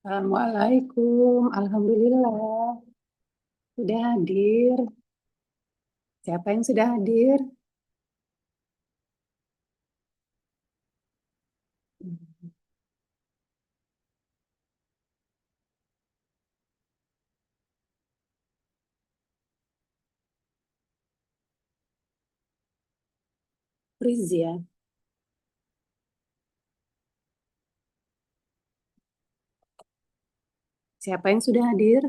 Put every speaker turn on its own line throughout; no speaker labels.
Assalamualaikum, Alhamdulillah. Sudah hadir. Siapa yang sudah hadir? Riz ya. Siapa yang sudah hadir?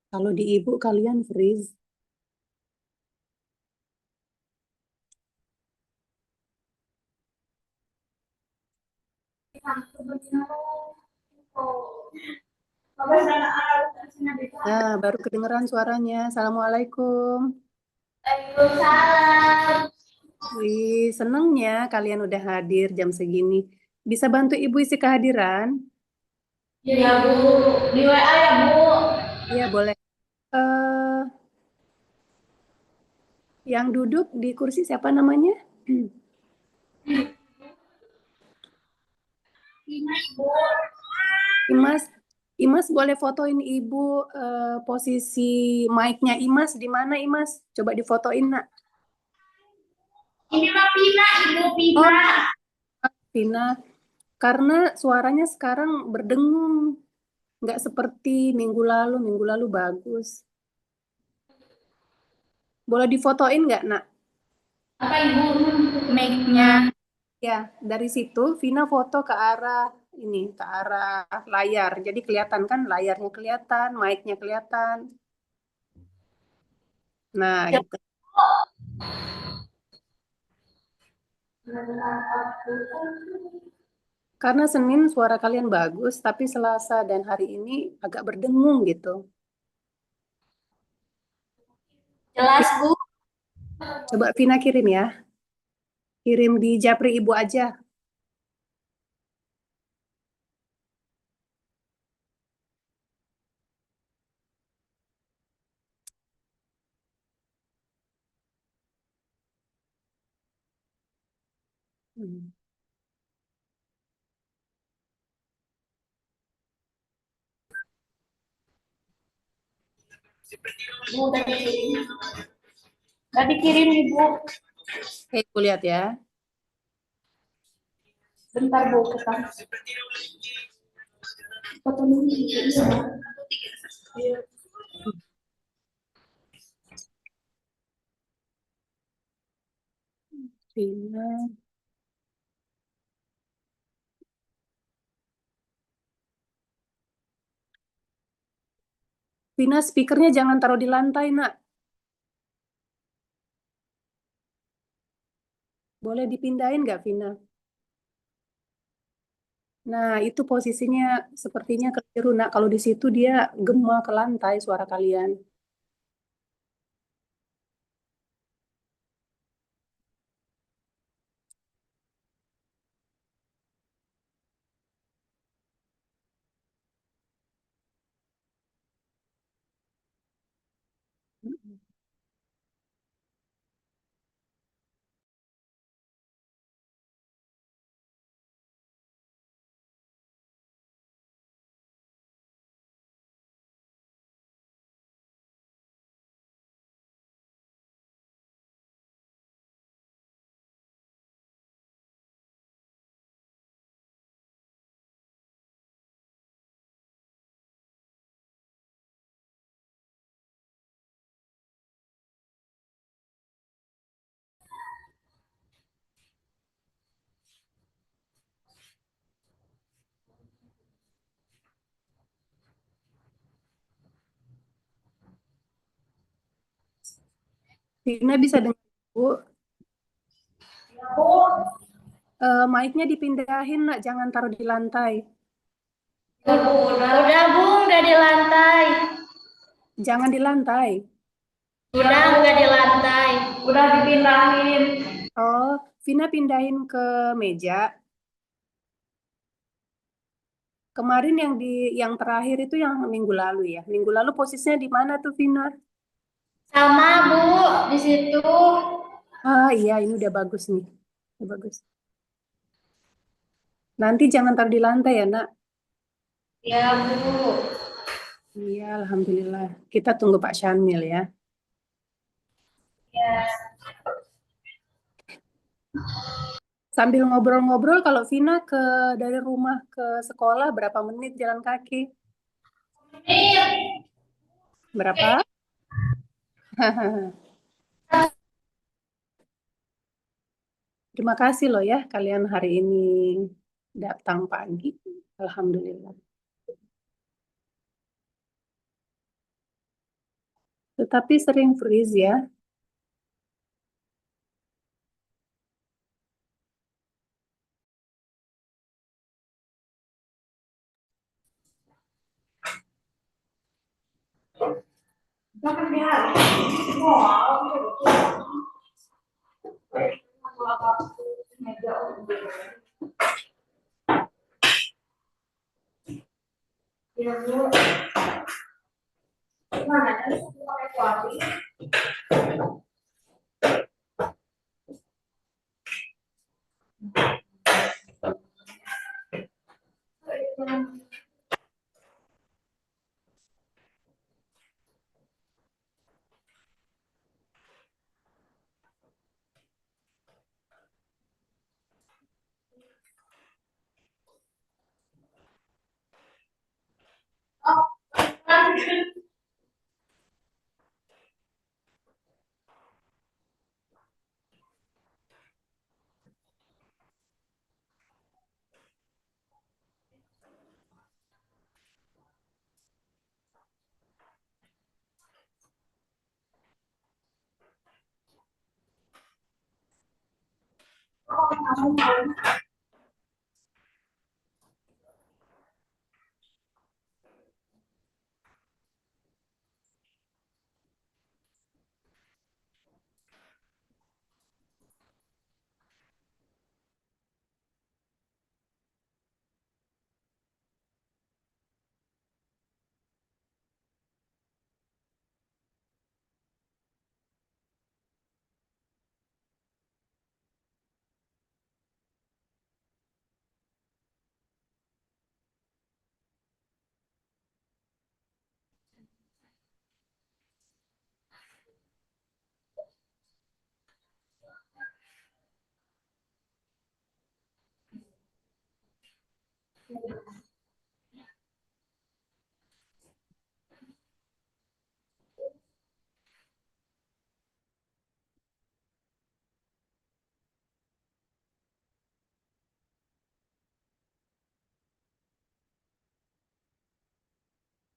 Kalau di ibu kalian freeze. Nah, baru kedengeran suaranya. Assalamualaikum.
Waalaikumsalam.
Wih, senengnya kalian udah hadir jam segini. Bisa bantu ibu isi kehadiran?
Iya, Bu. Di WA ya, Bu.
Iya, boleh. Eh, yang duduk di kursi siapa namanya?
Ini, Bu.
Imas, Imas boleh fotoin ibu posisi mic-nya Imas di mana Imas? Coba difotoin nak.
Ini mah Pina, Ibu
Oh,
Pina.
Vina, karena suaranya sekarang berdengung, nggak seperti minggu lalu. Minggu lalu bagus. Boleh difotoin nggak nak?
Apa Ibu? Mic-nya.
Nah, ya dari situ Vina foto ke arah ini, ke arah layar. Jadi kelihatan kan layarnya kelihatan, mic-nya kelihatan. Nah, gitu. Karena Senin suara kalian bagus, tapi Selasa dan hari ini agak berdengung gitu.
Jelas, Bu.
Coba Vina kirim ya. Kirim di Japri Ibu aja. Hmm.
Bu, tadi kirim. Tadi kirim, Ibu.
Oke, aku lihat ya.
Bentar, Bu. Kita foto dulu.
Vina. Vina, speakernya jangan taruh di lantai, nak. Boleh dipindahin nggak, Vina? Nah, itu posisinya sepertinya keliru, nak. Kalau di situ dia gema ke lantai suara kalian. Vina bisa dengar, Bu.
Bu.
Mic-nya dipindahin, nak. Jangan taruh di lantai.
Udah, Bu. Udah di lantai.
Jangan di lantai.
Udah, nggak di lantai. Udah dipindahin.
Oh, Vina pindahin ke meja. Kemarin yang terakhir itu yang minggu lalu ya. Minggu lalu posisinya di mana tuh Vina?
Sama Bu, di situ.
Ah iya, ini udah bagus nih. Udah bagus. Nanti jangan taruh di lantai ya, Nak.
Ya Bu.
Iya, Alhamdulillah. Kita tunggu Pak Syamil ya.
Ya.
Sambil ngobrol-ngobrol, kalau Vina dari rumah ke sekolah berapa menit jalan kaki?
Ini
Berapa? Terima kasih loh ya, kalian hari ini datang pagi. Alhamdulillah. Tetapi sering freeze ya.
jangan dihari. Wow. Ya Bu. Gimana? Tadi pakai kuali. Oh,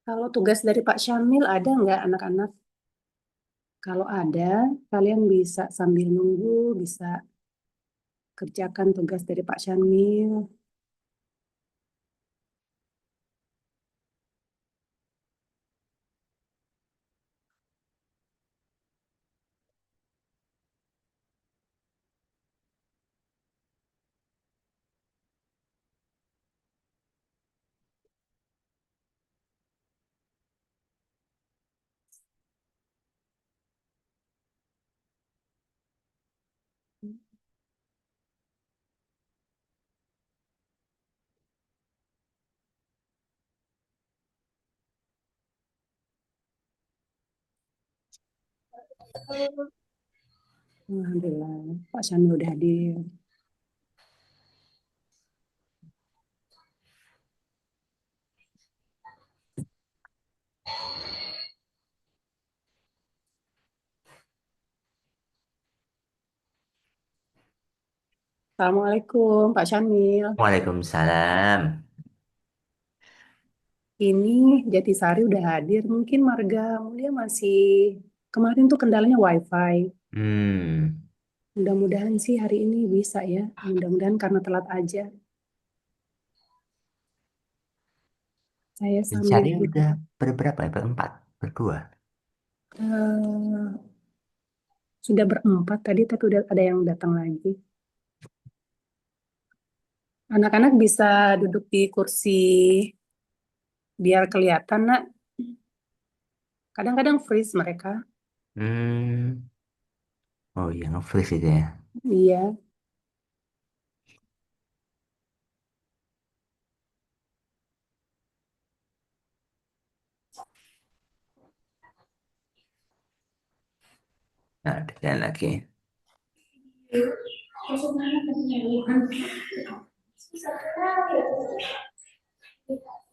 Kalau tugas dari Pak Syamil ada nggak anak-anak? Kalau ada, kalian bisa sambil nunggu, bisa kerjakan tugas dari Pak Syamil. Alhamdulillah, Pak Syamil udah hadir. Assalamualaikum, Pak Syamil.
Waalaikumsalam.
Ini Jatisari udah hadir. Mungkin Marga Mulia masih kemarin tuh kendalanya WiFi.
Hmm,
Mudah-mudahan sih hari ini bisa ya. Mudah-mudahan karena telat aja. Saya sambil
Cari udah berberapa ya? Berempat, berdua.
eh, Sudah berempat tadi, tapi udah ada yang datang lagi. Anak-anak bisa duduk di kursi biar kelihatan, nak. Kadang-kadang freeze mereka.
Hmm. Oh iya, nge-freeze itu ya.
Iya,
Nah, ada jalan lagi.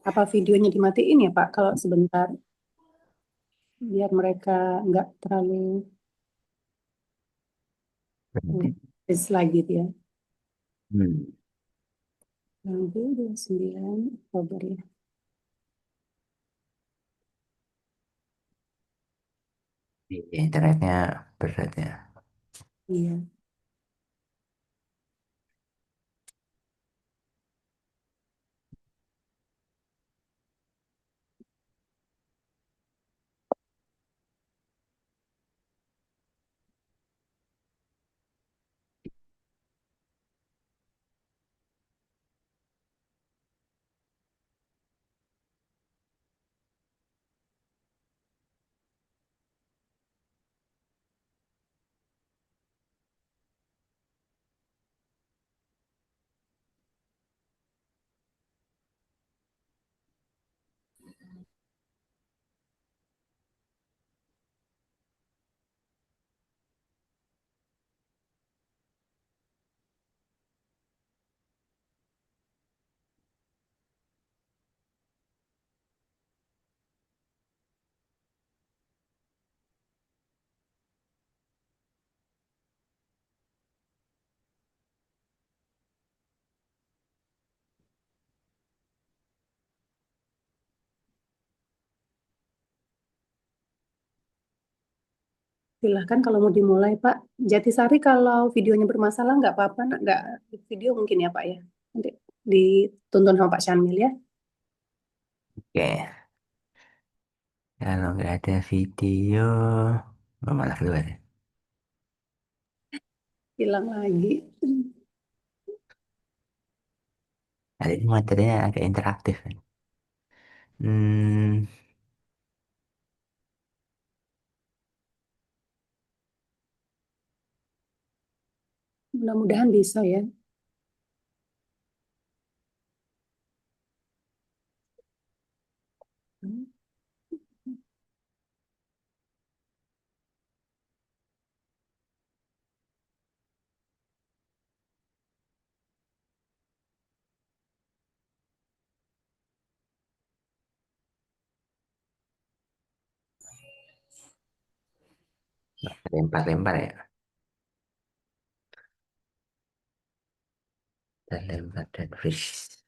apa videonya dimatiin ya, Pak? Kalau sebentar, biar mereka nggak terlalu
Berarti.
freeze lagi dia.
Hmm.
Nanti 29 Oktober ya.
Iya, internetnya berat ya.
Iya. Silahkan kalau mau dimulai, Pak. Jatisari kalau videonya bermasalah nggak apa-apa, nak. Nggak video mungkin ya, Pak ya. Nanti dituntun sama Pak Syamil ya.
Oke. Kalau nggak ada video, oh, malah keluar ya.
Hilang lagi.
Hari ini materinya agak interaktif kan. Hmm.
Mudah-mudahan bisa ya.
Lempar-lempar ya. Dan lempar dan freeze.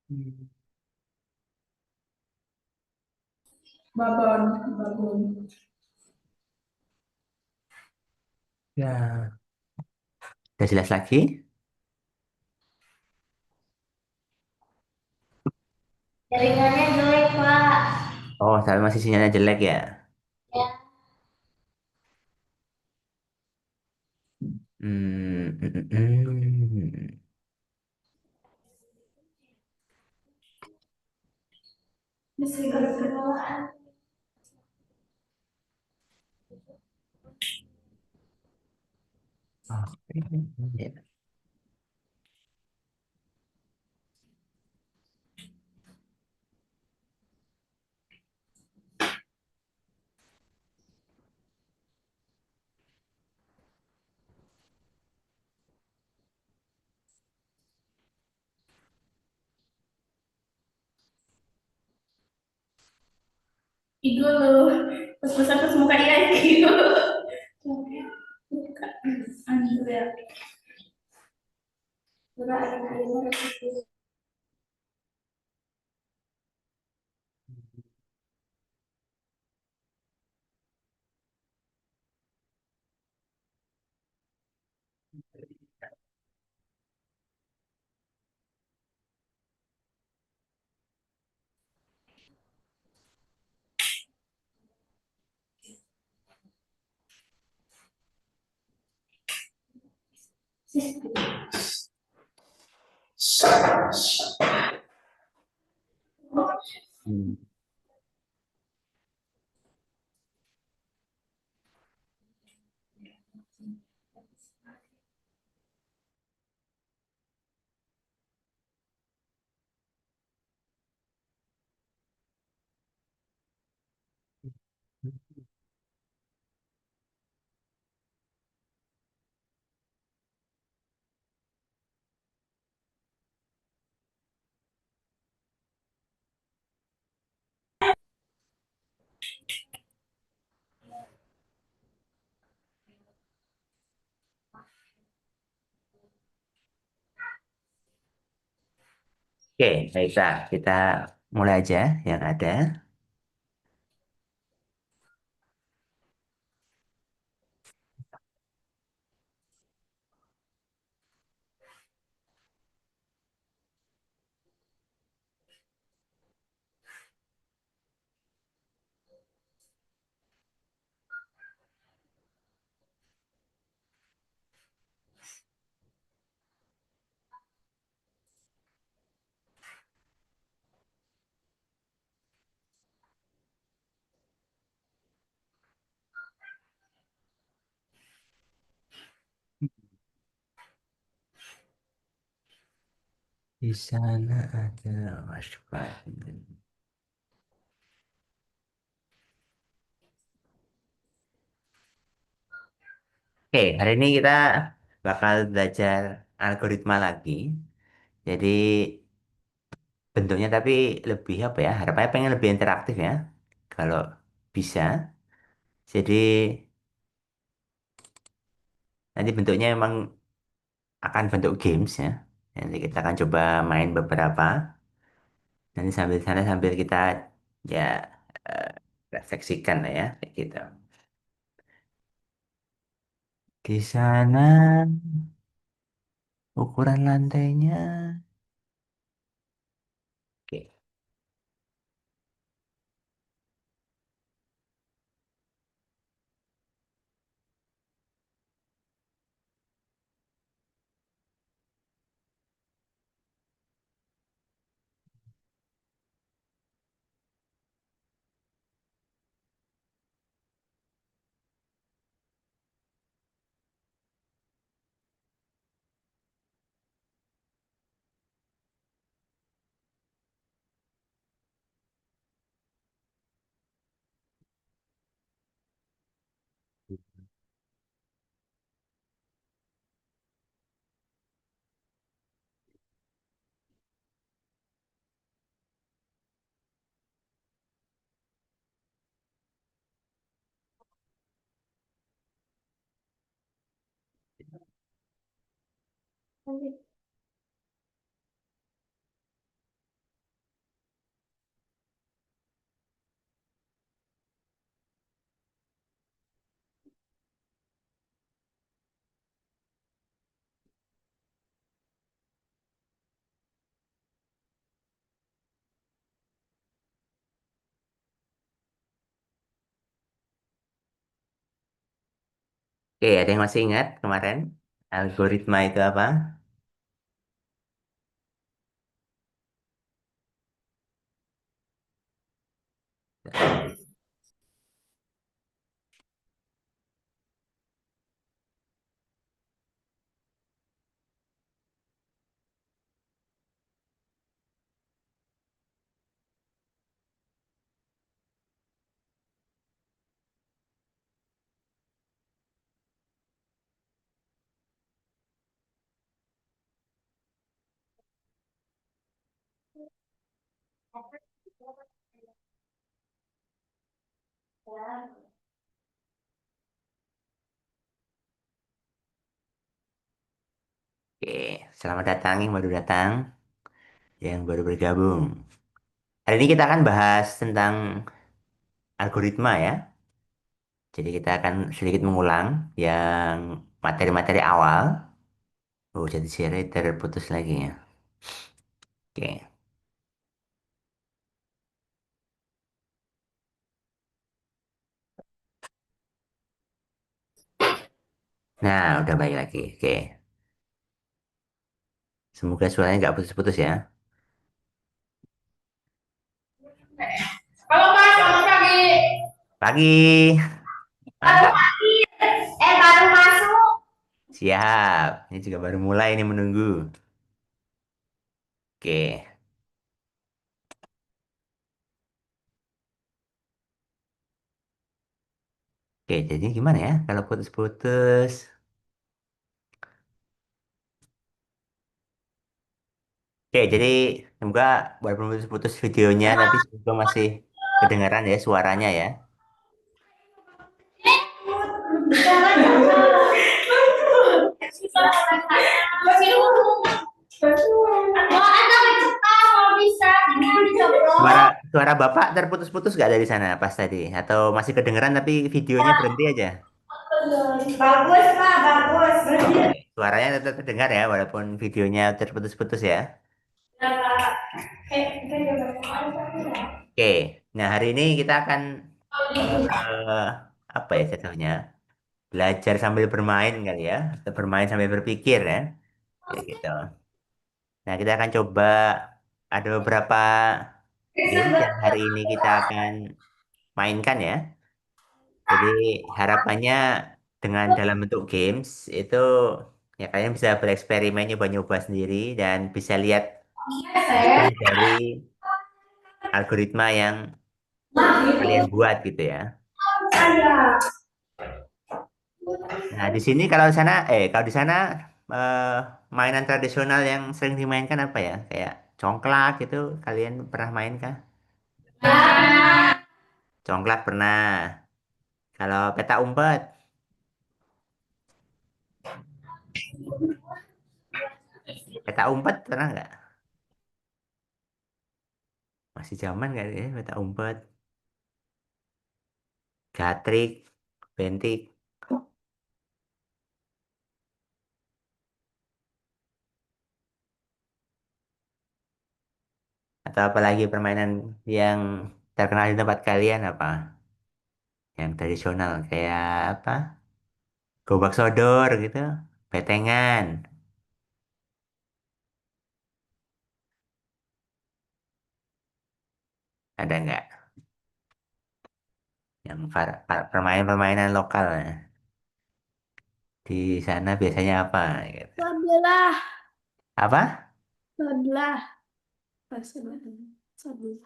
Hmm. Babon, babon.
Ya. Udah jelas lagi?
Jaringannya jelek, Pak.
Oh, tapi masih sinyalnya jelek ya.
Ya.
Hmm.
Masih berkenalan.
Oke. Ya.
Igu loh. Terus muka dia gitu. Anu ya. Enggak ada airnya revisi.
Hmm. Oke, baiklah. Kita mulai aja yang ada. Di sana ada masukkan. Oke, hari ini kita bakal belajar algoritma lagi. Jadi bentuknya tapi lebih apa ya? Harapannya pengen lebih interaktif ya. Kalau bisa. Jadi nanti bentuknya memang akan bentuk games ya. Nanti kita akan coba main beberapa. Nanti sambil sana sambil kita ya eh, refleksikan lah ya kayak gitu. Di sana ukuran lantainya. Oke. Oke, ada yang masih ingat kemarin algoritma itu apa? Oke, selamat datang yang baru datang, yang baru bergabung. Hari ini kita akan bahas tentang algoritma ya. Jadi kita akan sedikit mengulang yang materi-materi awal. Oh, jadi share terputus lagi ya. Oke. Nah, udah baik lagi. Oke. Semoga suaranya nggak putus-putus ya.
Halo Mas, selamat pagi.
Pagi.
Baru
Mantap.
pagi. Baru masuk.
Siap. Ini juga baru mulai nih menunggu. Oke. Oke, jadi gimana ya kalau putus-putus? Oke, jadi semoga walaupun putus-putus videonya, tapi semoga masih kedengaran ya suaranya ya. Suara suara Bapak terputus-putus nggak dari sana pas tadi? Atau masih kedengaran tapi videonya berhenti aja?
Bagus Pak, bagus.
Oke, suaranya tetap terdengar ya walaupun videonya terputus-putus ya. Oke, nah hari ini kita akan eh, apa ya jatuhnya? Belajar sambil bermain kali ya, atau bermain sambil berpikir ya, kayak gitu. Nah, kita akan coba ada beberapa game yang hari ini kita akan mainkan ya. Jadi harapannya dengan dalam bentuk games itu ya kalian bisa bereksperimen nyoba-nyoba sendiri dan bisa lihat hasil dari algoritma yang kalian buat gitu ya. Nah, di sini kalau di sana kalau di sana eh, mainan tradisional yang sering dimainkan apa ya? Kayak congklak gitu kalian pernah main kah? Congklak pernah. Kalau peta umpet, peta umpet pernah nggak? Masih zaman nggak ya peta umpet, gatrik, bentik, atau apalagi permainan yang terkenal di tempat kalian apa? Yang tradisional kayak apa? Gobak sodor gitu, betengan, ada nggak? Yang permainan-permainan lokal ya. Di sana biasanya apa gitu.
Sebelah,
Apa?
sebelah, sebelah, sebelah,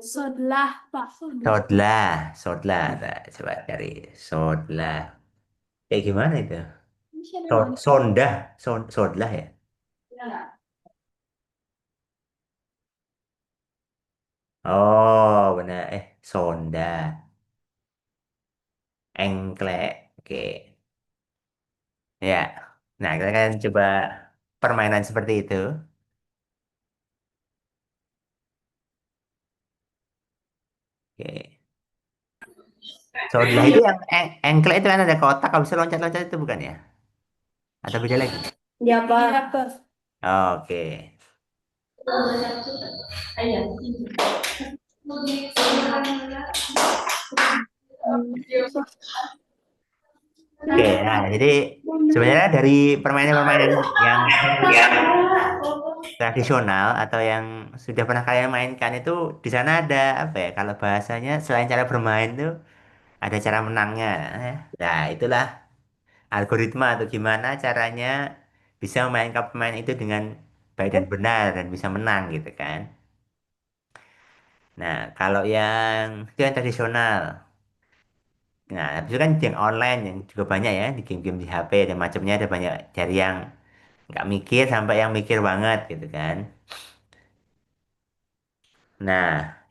sebelah, Pak.
Sodlah, sodlah. Nah, coba cari sodlah. Kayak gimana itu? Sondah, sodlah ya. Oh, benar. Sonda, engklek. Oke. Ya. Nah, kita kan coba permainan seperti itu. Oke. Sodlah itu yang engklek itu kan ada kotak, kalau bisa loncat-loncat itu bukan ya? Atau beda lagi?
Dia apa? Dia apa?
Oke. Oke, nah jadi sebenarnya dari permainan-permainan yang tradisional atau yang sudah pernah kalian mainkan itu di sana ada apa ya? Kalau bahasanya selain cara bermain tuh ada cara menangnya. Nah, itulah algoritma atau gimana caranya bisa memainkan pemain itu dengan baik dan benar dan bisa menang gitu kan. Nah, kalau yang itu yang tradisional. Nah, itu kan yang online yang juga banyak ya di game-game di HP dan macamnya ada banyak dari yang nggak mikir sampai yang mikir banget gitu kan. Nah,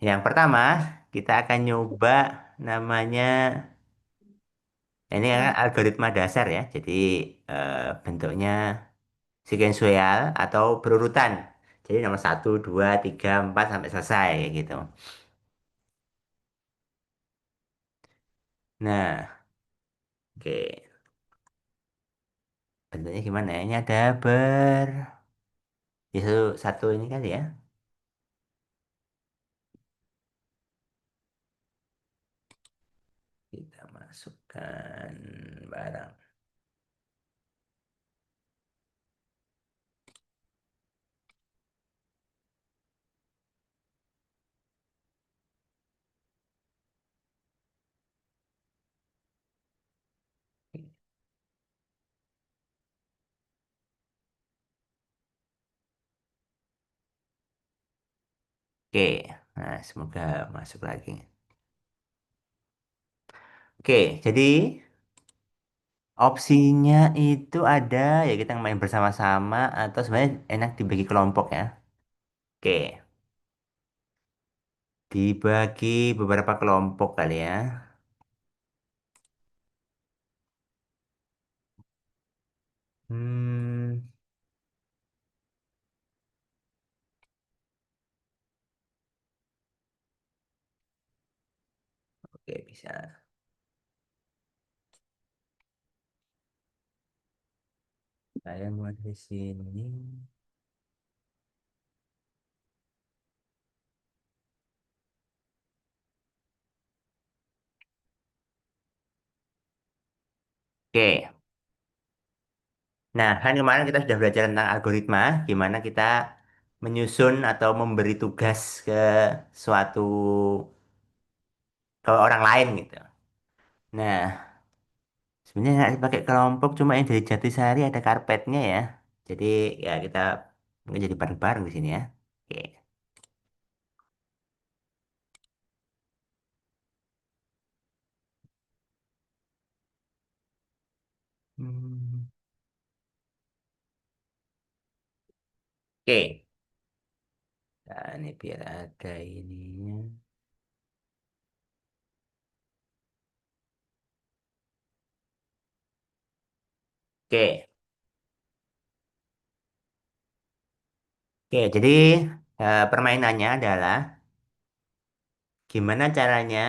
yang pertama kita akan nyoba namanya ini kan algoritma dasar ya. Jadi bentuknya Sekuensial atau berurutan. Jadi nomor satu, dua, tiga, empat sampai selesai kayak gitu. Nah, oke. Bentuknya gimana ya? Ini ada ya, satu ini kali ya. Kita masukkan barang. Oke, nah semoga masuk lagi. Oke, jadi opsinya itu ada ya kita main bersama-sama atau sebenarnya enak dibagi kelompok ya. Oke, dibagi beberapa kelompok kali ya. Hmm, oke bisa. Saya mulai dari sini. Oke, nah kan kemarin kita sudah belajar tentang algoritma, gimana kita menyusun atau memberi tugas ke suatu ke orang lain gitu. Nah, sebenarnya nggak dipakai kelompok, cuma yang dari Jatisari ada karpetnya ya. Jadi ya kita mungkin jadi bareng-bareng di sini ya. Oke. Hmm, Oke. Nah, ini biar ada ininya. Oke. Oke, jadi permainannya adalah gimana caranya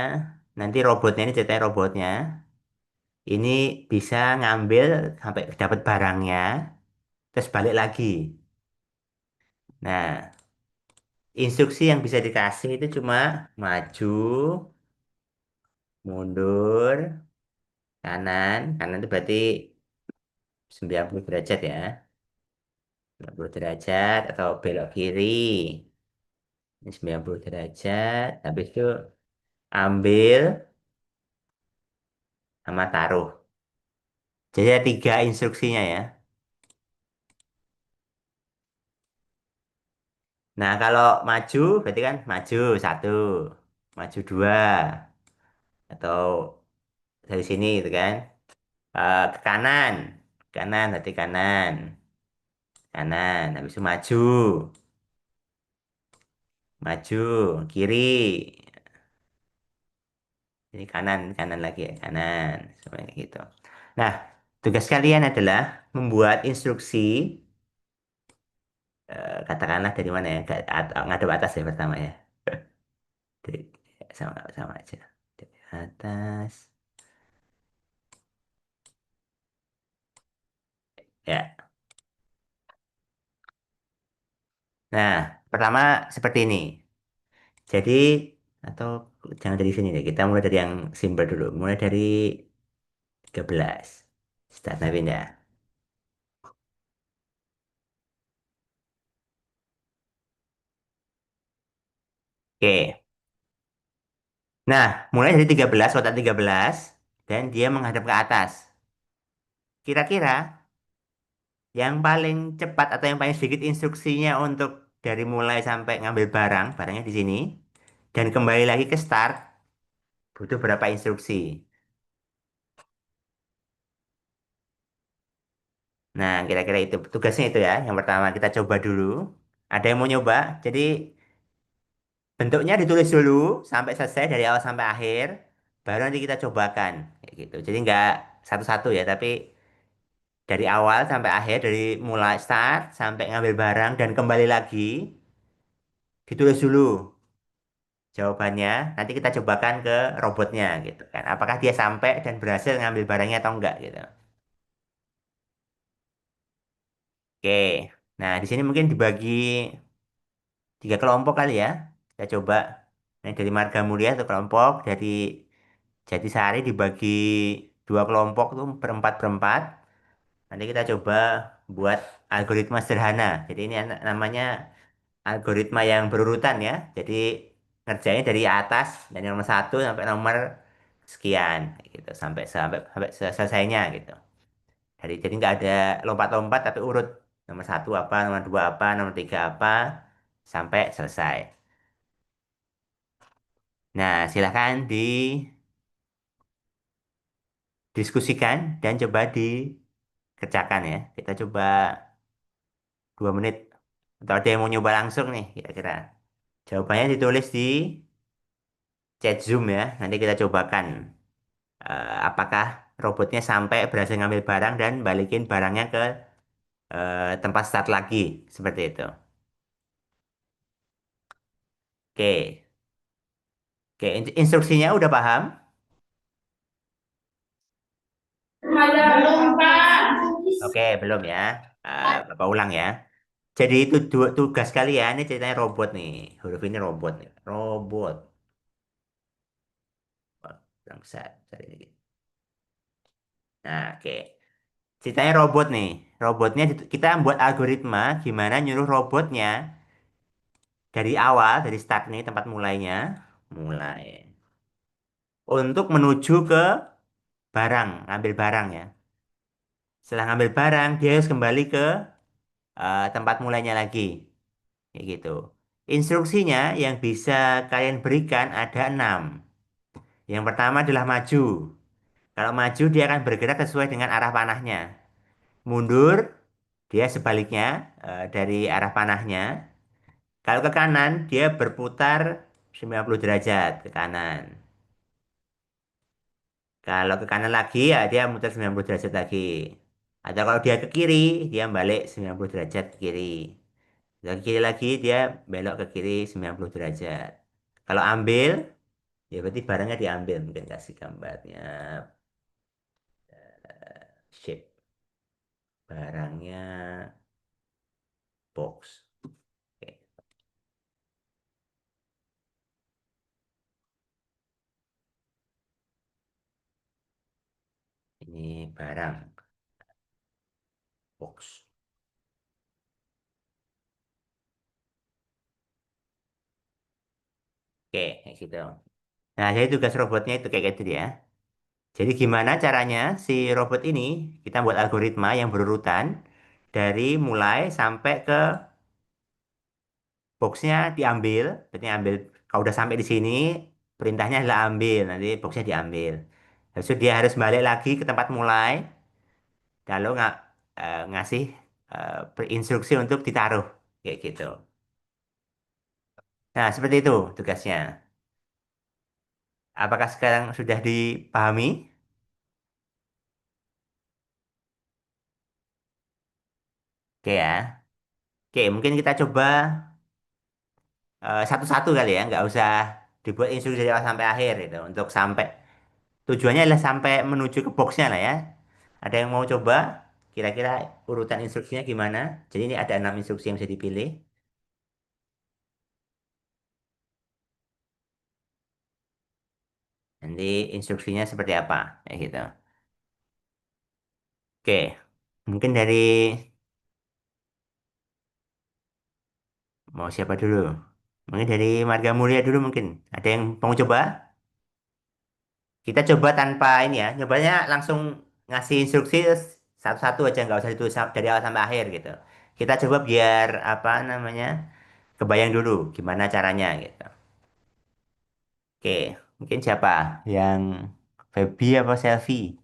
nanti robotnya ini ceritanya robotnya ini bisa ngambil sampai dapat barangnya terus balik lagi. Nah, instruksi yang bisa dikasih itu cuma maju, mundur, kanan itu berarti 90 derajat ya. 90 derajat atau belok kiri. Ini 90 derajat. Habis itu ambil sama taruh. Jadi ada tiga instruksinya ya. Nah, kalau maju berarti kan maju satu, maju dua, atau dari sini gitu kan. Ke kanan, kanan berarti kanan, kanan. Habis itu maju, maju, kiri. Ini kanan, kanan lagi ya, kanan. Semuanya gitu. Nah, tugas kalian adalah membuat instruksi, katakanlah dari mana ya, ngadep atas ya pertama ya. Dari, sama aja. Dari atas. Ya. Nah, pertama seperti ini. Jadi, atau jangan dari sini deh. Kita mulai dari yang simple dulu. Mulai dari 13. Start nah pindah. Oke. Nah, mulai dari 13, kotak 13, dan dia menghadap ke atas. Kira-kira yang paling cepat atau yang paling sedikit instruksinya untuk dari mulai sampai ngambil barangnya di sini, dan kembali lagi ke start, butuh berapa instruksi? Nah, kira-kira itu tugasnya itu ya. Yang pertama kita coba dulu. Ada yang mau nyoba? Jadi bentuknya ditulis dulu sampai selesai dari awal sampai akhir, baru nanti kita cobakan kayak gitu. Jadi nggak satu-satu ya, tapi dari awal sampai akhir, dari mulai start sampai ngambil barang dan kembali lagi, ditulis dulu jawabannya. Nanti kita cobakan ke robotnya gitu kan. Apakah dia sampai dan berhasil ngambil barangnya atau enggak gitu. Oke. Nah, di sini mungkin dibagi 3 kelompok kali ya. Kita coba. Nah, dari Marga Mulia satu kelompok, dari Jatisari dibagi 2 kelompok tuh berempat berempat. Nanti kita coba buat algoritma sederhana. Jadi ini namanya algoritma yang berurutan ya. Jadi ngerjain dari atas dari nomor 1 sampai nomor sekian gitu sampai sampai sampai selesainya gitu. Jadi nggak ada lompat-lompat tapi urut nomor 1 apa, nomor 2 apa, nomor 3 apa sampai selesai. Nah, silakan didiskusikan dan coba dikerjakan ya. Kita coba 2 menit. Atau ada yang mau nyoba langsung nih kira-kira. Jawabannya ditulis di chat Zoom ya. Nanti kita cobakan apakah robotnya sampai berhasil ngambil barang dan balikin barangnya ke tempat start lagi. Seperti itu. Oke. Oke, instruksinya udah paham?
Belum, Pak.
Oke, belum ya. Bapak ulang ya. Jadi itu tugas kalian. Ini ceritanya robot nih. Huruf ini robot nih. Robot. Wah, kurang besar. Besar ini. Nah, oke. Ceritanya robot nih. Robotnya kita buat algoritma gimana nyuruh robotnya dari awal, dari start nih tempat mulainya, mulai untuk menuju ke barang, ngambil barang ya. Setelah ngambil barang, dia harus kembali ke tempat mulainya lagi, kayak gitu. Instruksinya yang bisa kalian berikan ada 6. Yang pertama adalah maju. Kalau maju dia akan bergerak sesuai dengan arah panahnya. Mundur, dia sebaliknya dari arah panahnya. Kalau ke kanan, dia berputar 90 derajat ke kanan. Kalau ke kanan lagi, ya dia muter 90 derajat lagi. Atau kalau dia ke kiri, dia balik 90 derajat ke kiri. Kalau ke kiri lagi, dia belok ke kiri 90 derajat. Kalau ambil, ya berarti barangnya diambil. Mungkin kasih gambarnya. Shape. Barangnya box. Oke. Ini barang box. Oke, kayak gitu. Nah, jadi tugas robotnya itu kayak gitu ya. Jadi gimana caranya si robot ini kita buat algoritma yang berurutan dari mulai sampai ke boxnya diambil, berarti ambil kalau udah sampai di sini perintahnya adalah ambil, nanti boxnya diambil. Habis itu dia harus balik lagi ke tempat mulai, lalu ngasih instruksi untuk ditaruh kayak gitu. Nah, seperti itu tugasnya. Apakah sekarang sudah dipahami? Oke ya. Oke, mungkin kita coba satu-satu kali ya, nggak usah dibuat instruksi dari awal sampai akhir itu. Untuk sampai tujuannya adalah sampai menuju ke boxnya lah ya. Ada yang mau coba? Kira-kira urutan instruksinya gimana? Jadi ini ada 6 instruksi yang bisa dipilih. Nanti instruksinya seperti apa? Kayak gitu. Oke, mungkin dari mau siapa dulu? Mungkin dari Marga Mulia dulu mungkin. Ada yang mau coba? Kita coba tanpa ini ya. Nyobanya langsung ngasih instruksi terus satu-satu aja nggak usah ditulis dari awal sampai akhir gitu. Kita coba biar apa namanya kebayang dulu gimana caranya gitu. Oke, mungkin siapa yang Feby apa Selfie?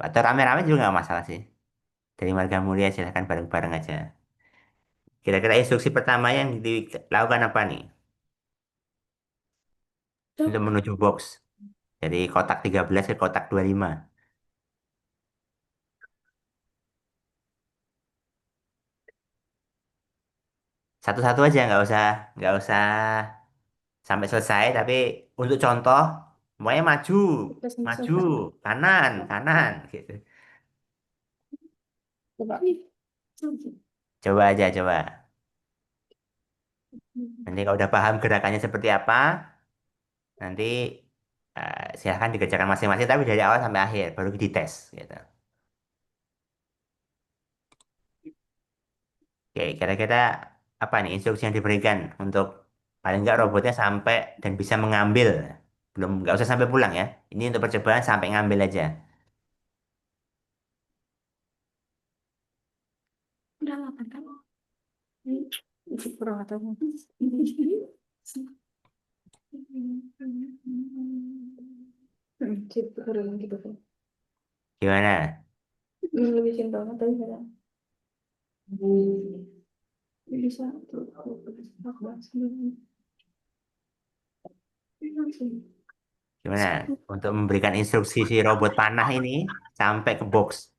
Atau rame-rame juga nggak masalah sih. Dari Marga Mulia silahkan bareng-bareng aja. Kira-kira instruksi pertama yang dilakukan apa nih untuk menuju box? Dari kotak 13 ke kotak 25. Satu-satu aja, nggak usah sampai selesai. Tapi untuk contoh, semuanya maju,
Terus sampai
maju,
selesai.
kanan, kanan, gitu.
Coba.
Coba aja, coba. Nanti kalau udah paham gerakannya seperti apa, nanti silahkan dikerjakan masing-masing. Tapi dari awal sampai akhir, baru dites, gitu. Oke, kira-kira apa nih instruksi yang diberikan untuk paling nggak robotnya sampai dan bisa mengambil. Belum, nggak usah sampai pulang ya. Ini untuk percobaan sampai ngambil aja.
Udah lah, kan? Kurang atau gitu keren gitu kan.
Gimana?
Lebih simpel atau gimana? Bisa tuh aku bahas dulu.
Gimana? Untuk memberikan instruksi si robot panah ini sampai ke box.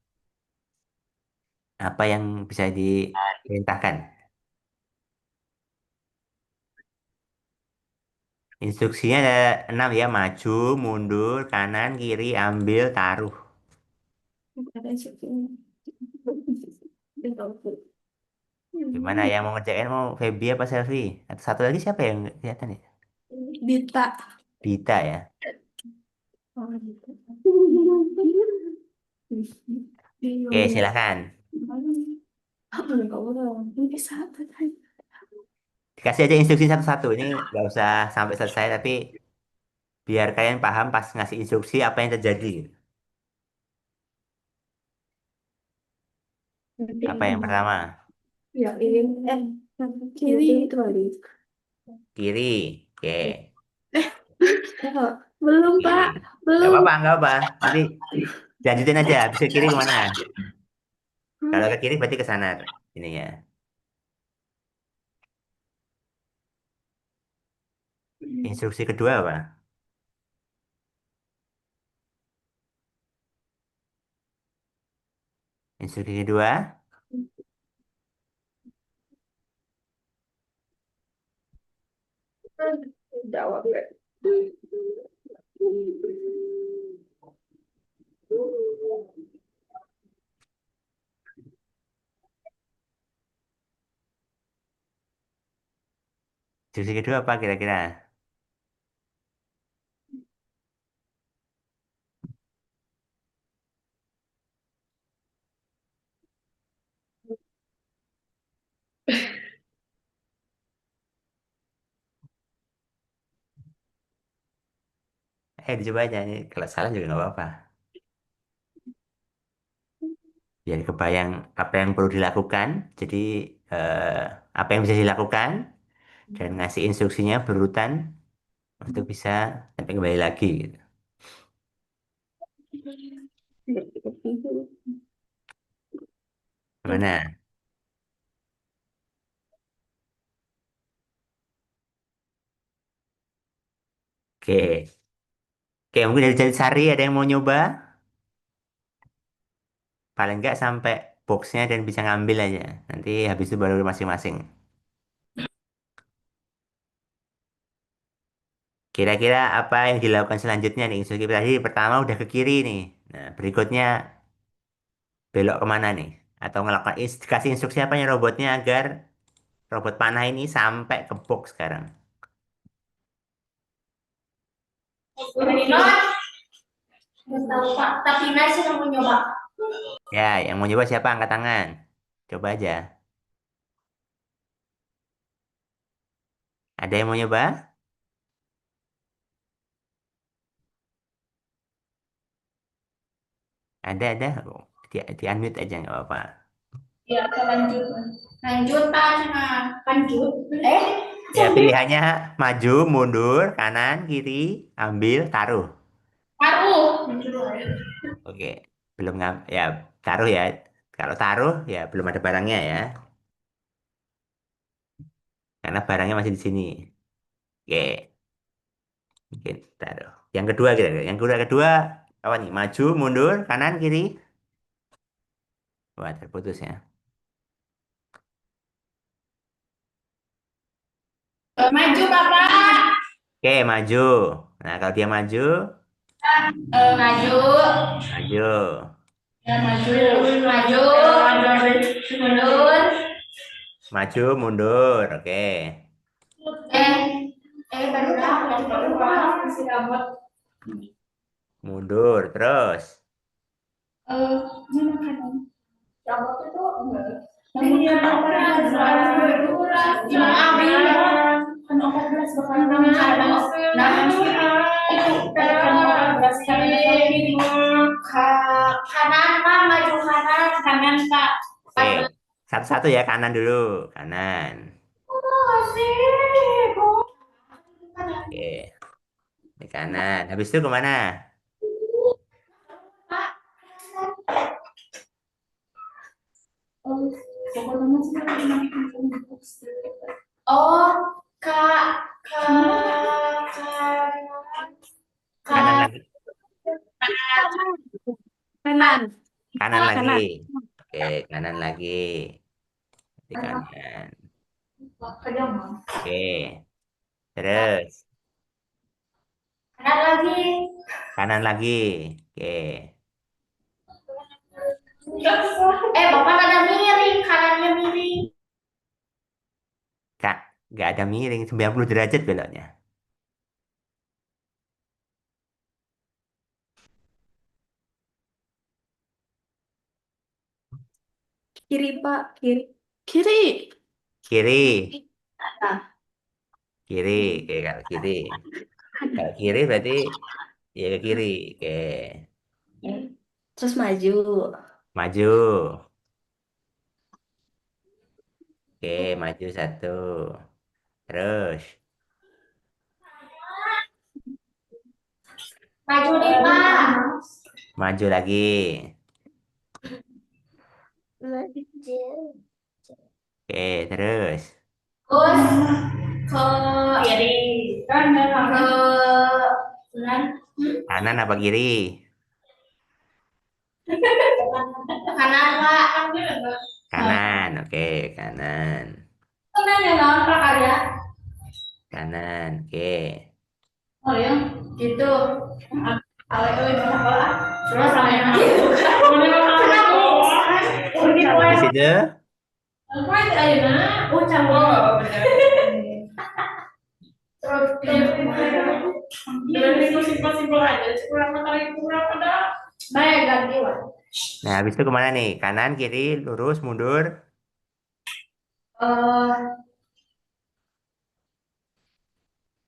Apa yang bisa diperintahkan? Instruksinya ada 6 ya. Maju, mundur, kanan, kiri, ambil, taruh.
Ada instruksinya. Dia tahu tuh.
Gimana yang mau ngerjain mau Feby apa Selfie? Atau satu lagi siapa yang kelihatan ya?
Dita.
Dita ya.
Oh, Dita.
Oke, silakan.
Bisa.
Dikasih aja instruksi satu-satu. Ini nggak usah sampai selesai, tapi biar kalian paham pas ngasih instruksi apa yang terjadi.
Nanti
Apa
ini.
yang pertama?
Ya, ini. Kiri itu kali.
Kiri. Oke.
Belum,
Kiri.
Pak.
Nggak
Belum.
apa-apa, nggak apa. Nanti lanjutin aja. Habis ke kiri kemana? Kalau ke kiri berarti ke sana. Ini ya. Instruksi kedua apa? Instruksi kedua.
Jawab.
Instruksi kedua apa kira-kira? Dicoba aja. Ini kalau salah juga nggak apa-apa. Biar kebayang apa yang perlu dilakukan. Jadi eh, apa yang bisa dilakukan dan ngasih instruksinya berurutan untuk bisa sampai kembali lagi gitu. Gimana? Oke. Oke, mungkin dari Jati Sari ada yang mau nyoba? Paling nggak sampai boxnya dan bisa ngambil aja. Nanti habis itu baru masing-masing. Kira-kira apa yang dilakukan selanjutnya nih? Instruksi tadi pertama udah ke kiri nih. Nah, berikutnya belok kemana nih? Atau ngelakukan kasih instruksi apa nih robotnya agar robot panah ini sampai ke box sekarang.
Nggak tahu Pak, tapi nasi yang mau nyoba.
Ya, yang mau nyoba siapa? Angkat tangan. Coba aja. Ada yang mau nyoba? Ada. Oh, di unmute aja nggak apa-apa.
Ya, kita lanjut. Lanjut, Pak. Nah, lanjut.
Ya,
Sambil
pilihannya maju, mundur, kanan, kiri, ambil, taruh.
taruh.
Oke, belum ya taruh ya. Kalau taruh ya belum ada barangnya ya, karena barangnya masih di sini. Oke, Mungkin, taruh. Yang kedua kira-kira. Yang kedua apa nih? Maju, mundur, kanan, kiri. Wah, terputus ya.
Maju Bapak.
Oke, maju. Nah, kalau dia maju,
Maju.
maju.
Ya, maju. Maju. Mundur.
Maju, mundur. Oke.
Eh, baru masih rambut.
Mundur, terus.
Mana kanan? Rambut itu enggak. Ini dia Imam Abi. Kan 14 bakal kanan. Nah, itu kan 14 kanan Pak, maju kanan, kanan Pak.
Oke. Satu-satu ya, kanan dulu. Kanan.
Asik.
Oke. Di kanan. Habis itu kemana?
Oh, Kak, Kak,
Kanan lagi.
Kanan.
Kanan lagi.
Kanan.
Oke, kanan lagi. Di kanan. Oke. Terus.
kanan lagi.
Kanan lagi. Oke.
Bapak ada miring, kanannya miring.
Kak, nggak ada miring. 90 derajat beloknya.
Kiri, Pak. Kiri. Kiri.
Kiri.
Nah,
Kiri. Oke, kalau kiri. Kalau kiri berarti ya ke kiri. Oke.
terus maju.
Maju. Oke, maju satu. Terus.
Maju nih, Pak.
Maju lagi. Oke, terus.
Terus ke kiri. Ke kanan.
Kanan apa kiri?
Kanan, Pak.
Kanan. Oke, kanan.
Kanan ya, non prakarya.
Kanan. Oke.
Oh ya, gitu. Kalau itu ibu sekolah, terus sama yang
Di situ.
simpel-simpel aja, kurang materi kurang ada. Baik, ganti Wan.
Nah, habis itu kemana nih? Kanan, kiri, lurus, mundur.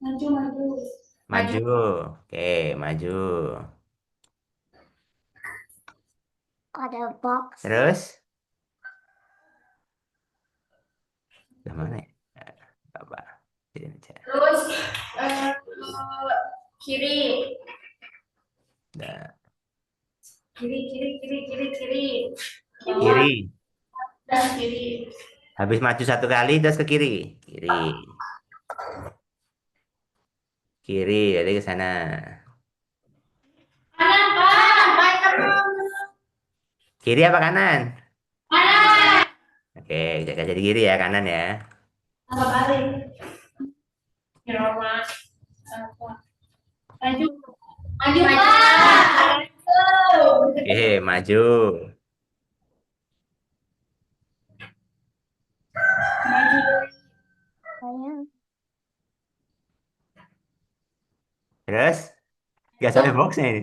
Maju, maju.
Maju. Oke, maju.
Ada box.
Terus. Kemana ya? Apa? Sini aja.
Terus kiri.
Nah,
Kiri.
kiri.
Dan kiri.
Habis maju satu kali, terus ke kiri. Kiri. Kiri, jadi ke sana.
Kanan, Pak. Kanan.
Kiri apa kanan?
Kanan.
Oke, jaga jadi kiri ya, kanan ya.
Apa balik? Roma. Maju. Maju, Pak.
Oke, maju. Terus, nggak sampai boxnya ini.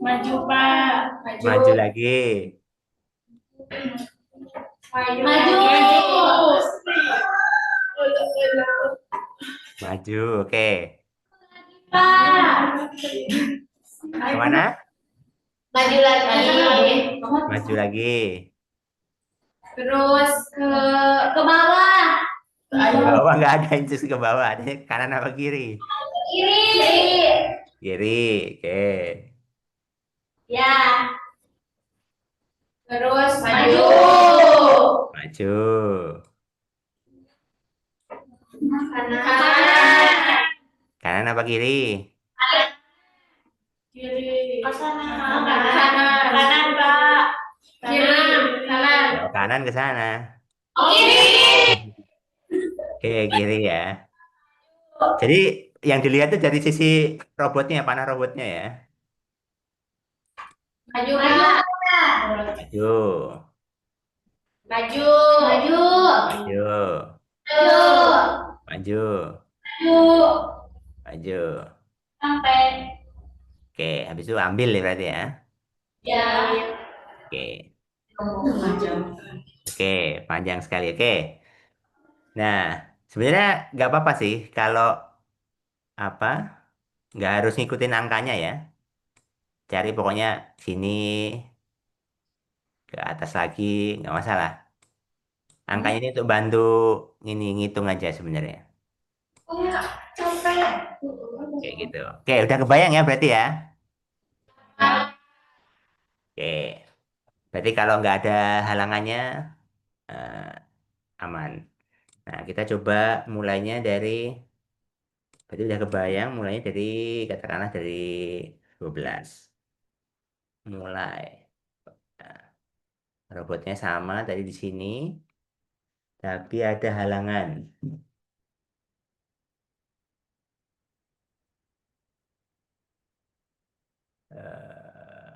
Maju, Pak. Maju, Pak.
Maju lagi.
Maju.
Maju, oke.
Pak.
Kemana?
Maju lagi.
Maju lagi.
Terus ke bawah.
Ke bawah nggak ada incis ke bawah. Ini kanan apa kiri?
Kiri.
Kiri, oke.
Ya. Terus maju.
Maju. kanan apa kiri?
Kiri. Ke sana. Kanan. Kanan, Pak. Kiri. Kanan.
Oh, kanan ke sana.
Kiri.
Oke, kiri ya. Jadi yang dilihat tuh dari sisi robotnya, panah robotnya ya.
Maju, Pak.
Maju,
Maju. Maju.
maju,
Maju.
maju,
Maju.
maju.
Sampai.
Oke, habis itu ambil ya berarti ya.
Ya.
Oke,
Maju.
oke, panjang sekali. Oke. Nah, sebenarnya nggak apa-apa sih kalau apa, nggak harus ngikutin angkanya ya. Cari pokoknya sini ke atas lagi, nggak masalah. Angkanya ini untuk bantu ini ngitung aja sebenarnya.
Oh, sampai.
Kayak gitu. Oke, udah kebayang ya berarti ya. Oke, berarti kalau nggak ada halangannya eh, aman. Nah, kita coba mulainya dari, berarti udah kebayang mulainya dari katakanlah dari 12. Mulai. Nah, robotnya sama tadi di sini, tapi ada halangan. Eh,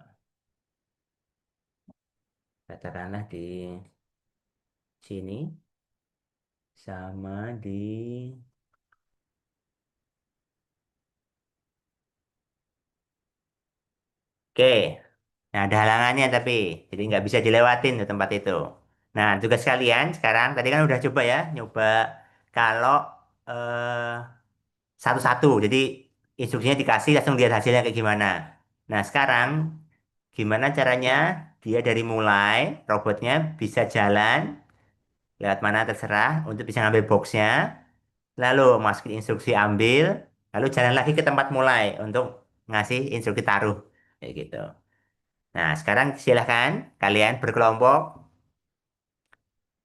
katakanlah di sini sama di, oke. Nah, ada halangannya tapi, jadi nggak bisa dilewatin tuh tempat itu. Nah, tugas kalian sekarang, tadi kan udah coba ya, nyoba kalau eh, satu-satu, jadi instruksinya dikasih langsung lihat hasilnya kayak gimana. Nah, sekarang gimana caranya dia dari mulai robotnya bisa jalan lewat mana terserah untuk bisa ngambil boxnya, lalu masukin instruksi ambil, lalu jalan lagi ke tempat mulai untuk ngasih instruksi taruh, kayak gitu. Nah, sekarang silahkan kalian berkelompok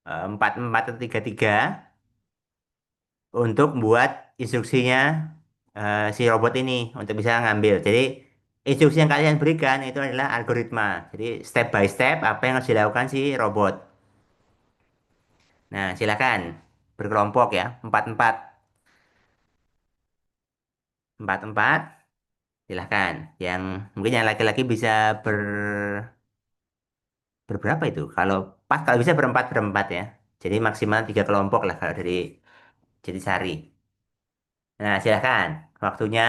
empat empat atau tiga tiga untuk buat instruksinya si robot ini untuk bisa ngambil. Jadi instruksi yang kalian berikan itu adalah algoritma. Jadi step by step apa yang harus dilakukan si robot. Nah, silahkan berkelompok ya, empat empat, empat empat. Silahkan. Yang mungkin yang laki-laki bisa ber berberapa itu? Kalau pas kalau bisa berempat berempat ya. Jadi maksimal tiga kelompok lah kalau dari jadi sari. Nah, silahkan. Waktunya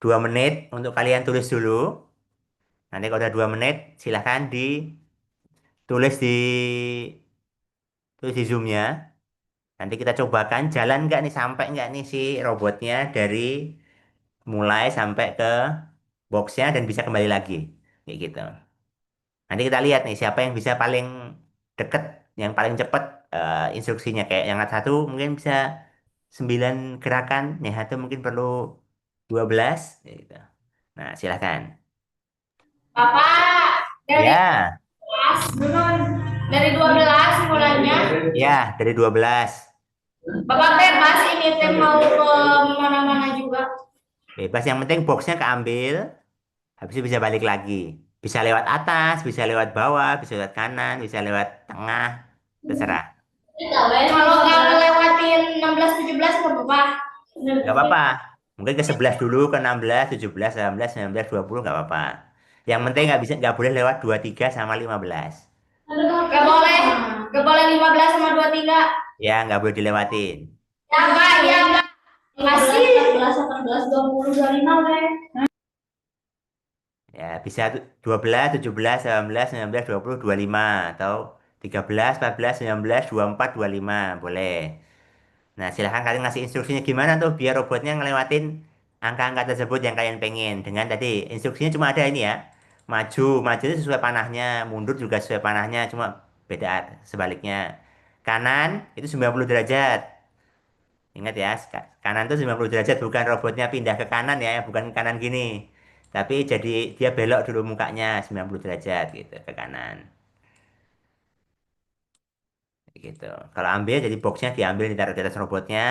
2 menit untuk kalian tulis dulu. Nanti kalau udah 2 menit, silahkan ditulis tulis di Zoom-nya. Nanti kita cobakan jalan nggak nih, sampai nggak nih si robotnya dari mulai sampai ke boxnya dan bisa kembali lagi. Kayak gitu. Nanti kita lihat nih siapa yang bisa paling deket, yang paling cepat instruksinya. Kayak yang satu mungkin bisa 9 gerakan, yang satu mungkin perlu 12. Gitu. Nah, silahkan.
Bapak, dari
Ya,
12 belum. Dari 12 mulainya.
ya dari 12.
Bapak bebas ini teh mau ke mana-mana juga.
Bebas, yang penting boxnya keambil, habis itu bisa balik lagi. Bisa lewat atas, bisa lewat bawah, bisa lewat kanan, bisa lewat tengah, terserah.
Kalau nggak ngelewatin 16 17 nggak apa-apa.
Nggak apa-apa. Mungkin ke 11 dulu, ke 16, 17, 18, 19, 20, nggak apa-apa. Yang penting nggak bisa, nggak boleh lewat 23 sama 15.
Nggak boleh. Nggak boleh 15 sama 23.
Ya, nggak boleh dilewatin.
Ya Mbak, ya Mbak. Masih 14, 18, 20, 25 deh.
Ya, bisa 12, 17, 18, 19, 20, 25. Atau 13, 14, 19, 24, 25. Boleh. Nah, silahkan kalian ngasih instruksinya gimana tuh biar robotnya ngelewatin angka-angka tersebut yang kalian pengen. Dengan tadi instruksinya cuma ada ini ya. Maju, maju itu sesuai panahnya, mundur juga sesuai panahnya, cuma beda sebaliknya. Kanan itu 90 derajat. Ingat ya, kanan itu 90 derajat, bukan robotnya pindah ke kanan ya, bukan ke kanan gini. Tapi jadi dia belok dulu mukanya 90 derajat gitu ke kanan. Gitu. Kalau ambil jadi boxnya diambil ditaruh di atas robotnya.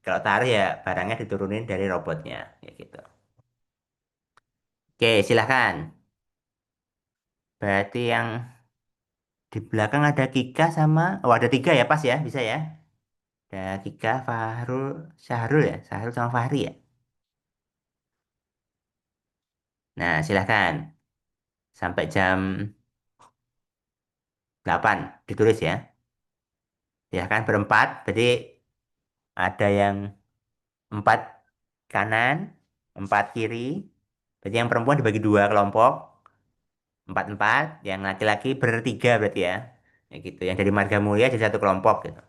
Kalau taruh ya barangnya diturunin dari robotnya, ya gitu. Oke, silahkan. Berarti yang di belakang ada Kika sama, oh ada tiga ya, pas ya, bisa ya. Ada Kika, Fahrul, Syahrul ya, Syahrul sama Fahri ya. Nah, silahkan. Sampai jam 8 ditulis ya. Silahkan berempat, berarti ada yang empat kanan, empat kiri. Berarti yang perempuan dibagi dua kelompok, empat-empat. Yang laki-laki bertiga berarti ya. Ya gitu, yang dari Marga Mulia jadi satu kelompok gitu.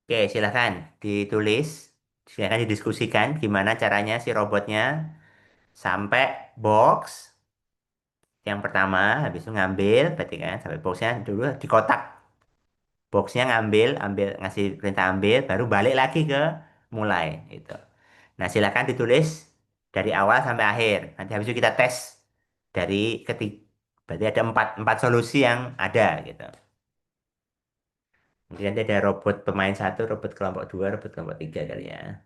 Oke, silahkan ditulis. Silahkan didiskusikan gimana caranya si robotnya sampai box yang pertama, habis itu ngambil, berarti kan sampai boxnya dulu di kotak. Boxnya ngambil, ambil ngasih perintah ambil, baru balik lagi ke mulai itu. Nah, silakan ditulis dari awal sampai akhir. Nanti habis itu kita tes dari ketiga. Berarti ada empat solusi yang ada gitu. Mungkin nanti ada robot pemain satu, robot kelompok dua, robot kelompok tiga kali ya.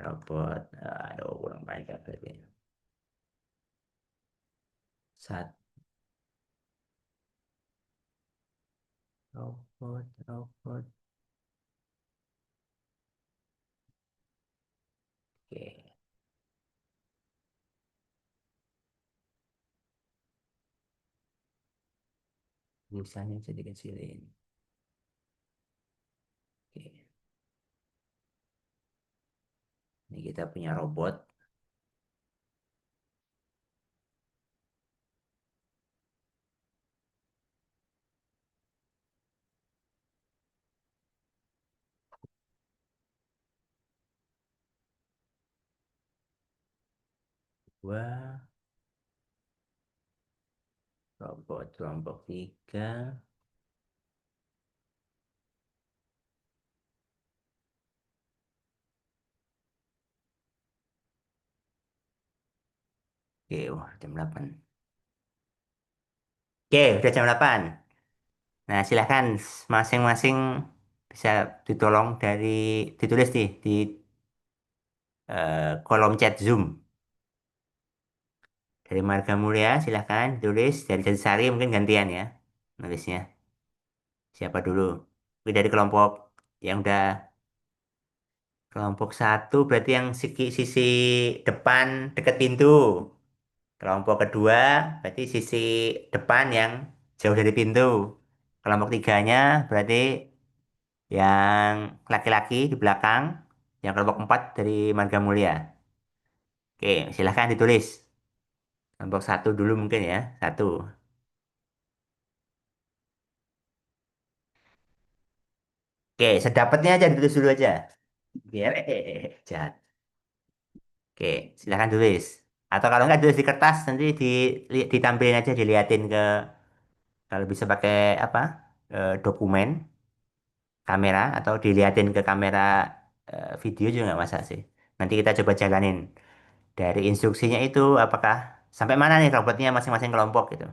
Robot, aduh kurang banyak berarti. Satu robot. Oke, misalnya bisa dikecilin. Oke, ini kita punya robot. Dua, robot kelompok tiga. Oke, wah, jam 8. Oke, udah jam 8. Nah, silahkan masing-masing bisa ditolong ditulis di kolom chat Zoom. Dari Marga Mulia, silahkan ditulis. Dari Sari mungkin gantian ya nulisnya. Siapa dulu? Oke, dari kelompok yang udah kelompok satu berarti yang sisi depan dekat pintu. Kelompok kedua berarti sisi depan yang jauh dari pintu. Kelompok tiganya berarti yang laki-laki di belakang, yang kelompok empat dari Marga Mulia. Oke, silahkan ditulis. Kelompok satu dulu mungkin ya, satu. Oke, sedapatnya aja ditulis dulu aja. Biar jahat. Oke, silahkan tulis. Atau kalau nggak tulis di kertas, nanti ditampilin aja, diliatin ke, kalau bisa pakai apa, dokumen, kamera, atau diliatin ke kamera video juga nggak masalah sih. Nanti kita coba jalanin. Dari instruksinya itu apakah sampai mana nih robotnya masing-masing kelompok gitu.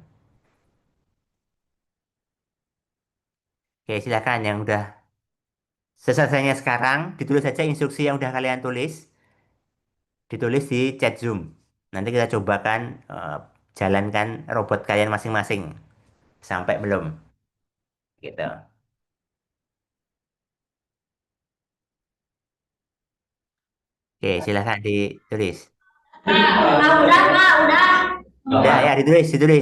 Oke, silakan yang udah selesainya sekarang ditulis saja instruksi yang udah kalian tulis, ditulis di chat Zoom. Nanti kita cobakan jalankan robot kalian masing-masing sampai belum gitu. Oke, silakan ditulis.
Udah, Kak, udah.
Udah ya, ditulis.
Udah.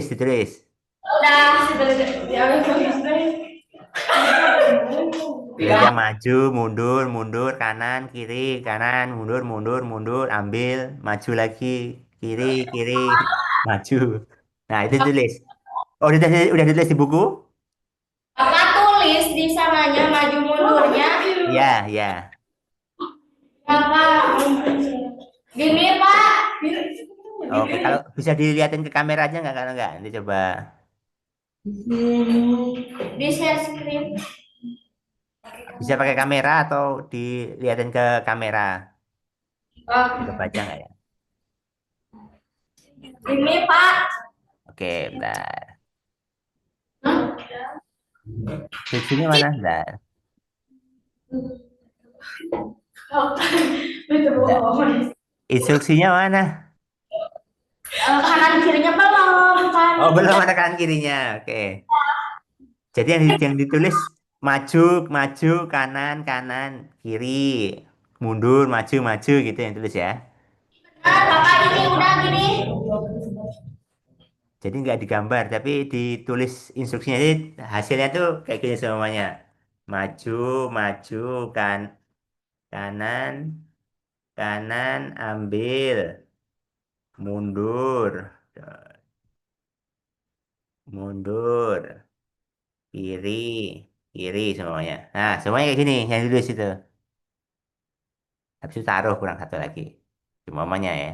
Tulisnya maju, mundur, mundur, kanan, kiri, kanan, mundur, mundur, mundur, ambil, maju lagi, kiri, kiri, maju. Nah, itu tulis. Oh, udah ditulis di buku?
Kakak tulis di sananya maju mundurnya.
Ya, ya.
Kakak gini Pak,
Oke, kalau bisa dilihatin ke kamera aja nggak? Kalau nggak, nanti coba
di share screen.
bisa pakai kamera atau dilihatin ke kamera. Bisa baca nggak ya?
Gini Pak,
Oke, bentar. Instruksinya mana? Nah,
Itu
enggak.
bohong.
Instruksinya mana?
Kanan kirinya belum kan
Oh, belum
dipencet.
ada kanan kirinya. Oke. Jadi yang ditulis maju, maju, kanan, kanan, kiri, mundur, maju, maju gitu yang tulis ya.
Kakak ini udah gini.
Jadi nggak digambar, tapi ditulis instruksinya. Jadi hasilnya tuh kayak gini semuanya. Maju, maju, kanan, kanan, ambil, mundur, mundur, kiri, kiri semuanya. Nah, semuanya kayak gini yang ditulis itu. Habis itu taruh kurang satu lagi. Cuma namanya ya.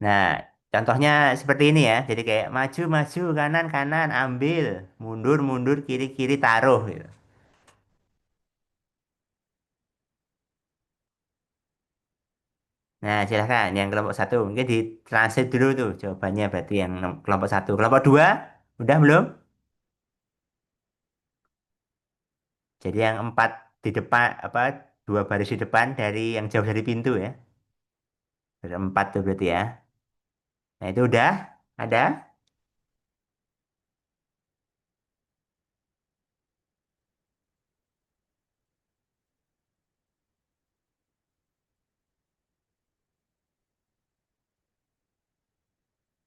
Nah, contohnya seperti ini ya. Jadi kayak maju, maju, kanan, kanan, ambil, mundur, mundur, kiri, kiri, taruh gitu. Nah, silahkan yang kelompok satu mungkin ditranslate dulu tuh jawabannya berarti yang kelompok satu. Kelompok dua, udah belum? Jadi yang empat di depan apa dua baris di depan dari yang jauh dari pintu ya. Ada empat tuh berarti ya. Nah, itu udah ada.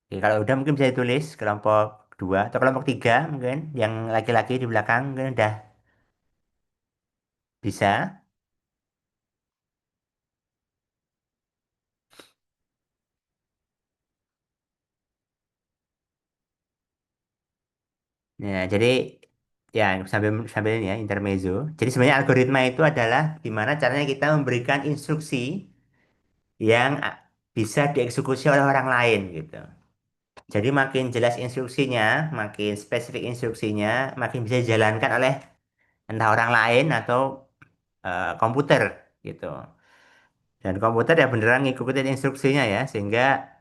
Oke, kalau udah mungkin bisa ditulis kelompok dua atau kelompok tiga mungkin yang laki-laki di belakang mungkin udah bisa. Nah, jadi ya sambil sambil ini ya intermezzo. Jadi sebenarnya algoritma itu adalah gimana caranya kita memberikan instruksi yang bisa dieksekusi oleh orang lain gitu. Jadi makin jelas instruksinya, makin spesifik instruksinya, makin bisa dijalankan oleh entah orang lain atau komputer gitu. Dan komputer ya beneran ngikutin instruksinya ya, sehingga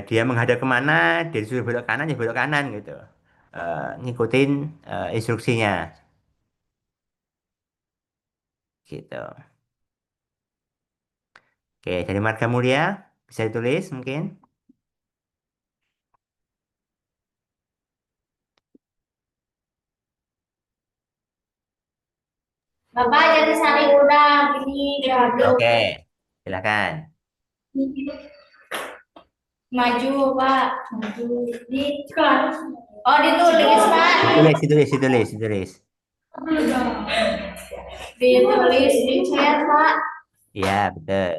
dia menghadap kemana, dia disuruh belok kanan ya belok kanan gitu. Ngikutin instruksinya gitu. Oke, dari Marga Mulia bisa ditulis mungkin.
Bapak jadi sari udah gini diaduk.
Oke, silakan.
Maju Pak, maju di kan. Oh ditulis Pak,
Ditulis, ditulis, ditulis, ditulis.
ditulis di chat Pak.
Iya, betul.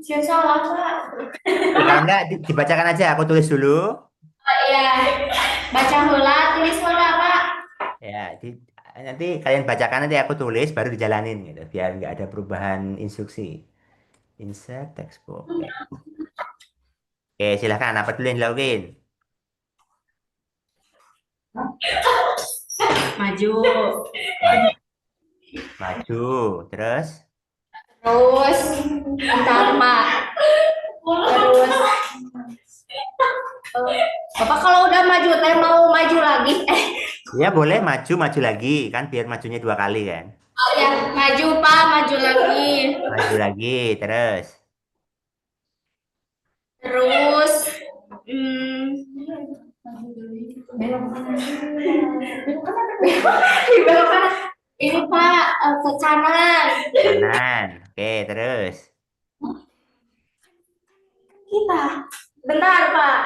Siapa salah Pak?
Oke, kalau enggak dibacakan aja, aku tulis dulu.
Oh iya, baca hula, tulis hula Pak.
Ya, nanti kalian bacakan nanti aku tulis baru dijalanin gitu, biar nggak ada perubahan instruksi. Insert textbook. Oke, oke silahkan. Apa dulu yang dilakuin?
Maju.
Maju, maju. Terus,
Terus, bentar Pak. Terus, Bapak kalau udah maju, teh mau maju lagi.
ya boleh maju, maju lagi kan, biar majunya dua kali kan.
Oh ya, maju Pak, maju lagi.
Maju lagi, terus.
Terus, hmm, belok kanan. Belok kanan. Ini Pak, ke kanan.
Kanan. Oke, terus.
Kita. Bentar Pak.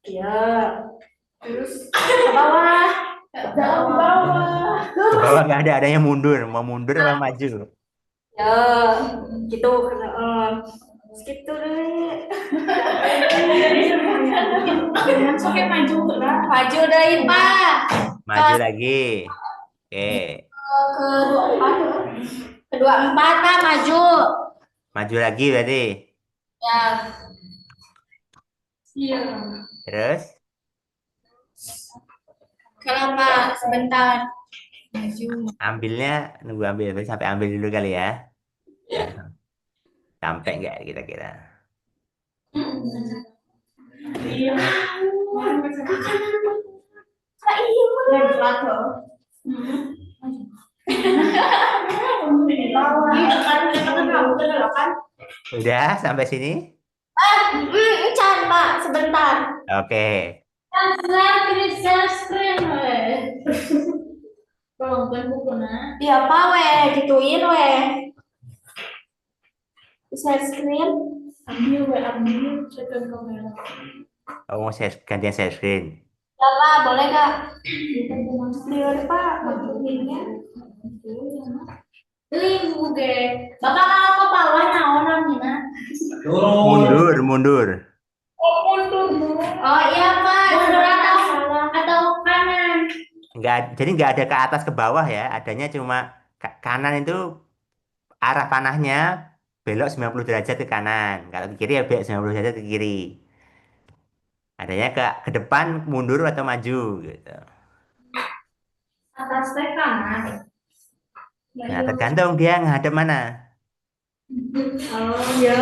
Ya. Terus ke bawah. Ke bawah.
Ke bawah nggak ada, adanya mundur. Mau mundur apa maju?
Ya, gitu. Skip tuh deh. Masuknya maju lah. Maju deh Pak.
Maju lagi. Oke.
Kedua empat. Kedua empat Pak, maju.
Maju lagi berarti.
Ya. Iya.
Terus.
Kalau Pak, sebentar. Maju.
Ambilnya, nunggu ambil sampai ambil dulu kali ya. Nah, sampai nggak kira-kira?
Iya. Kak iya berat loh. Di bawah. Iya kan kita kan rambut adalah kan.
Udah sampai sini?
Can, Pak, sebentar.
Oke.
Ini share screen, weh. Kalau bukan buku nah. Iya, Pak, weh, gituin, weh. Share screen. Ambil, tekan kamera.
Oh, mau gantian share screen.
Ya, Pak, boleh nggak? Lihat, Pak, maksudnya. Oke. Bapak kalau ke bawah naon namanya?
Mundur, mundur.
Oh iya, Pak, mundur atau kanan.
Jadi nggak ada ke atas ke bawah ya. Adanya cuma kanan itu arah panahnya belok 90 derajat ke kanan. Kalau ke kiri ya belok 90 derajat ke kiri. Adanya ke depan mundur atau maju gitu.
Atas teh kanan.
Nah, tergantung dia ngadep mana.
Oh iya.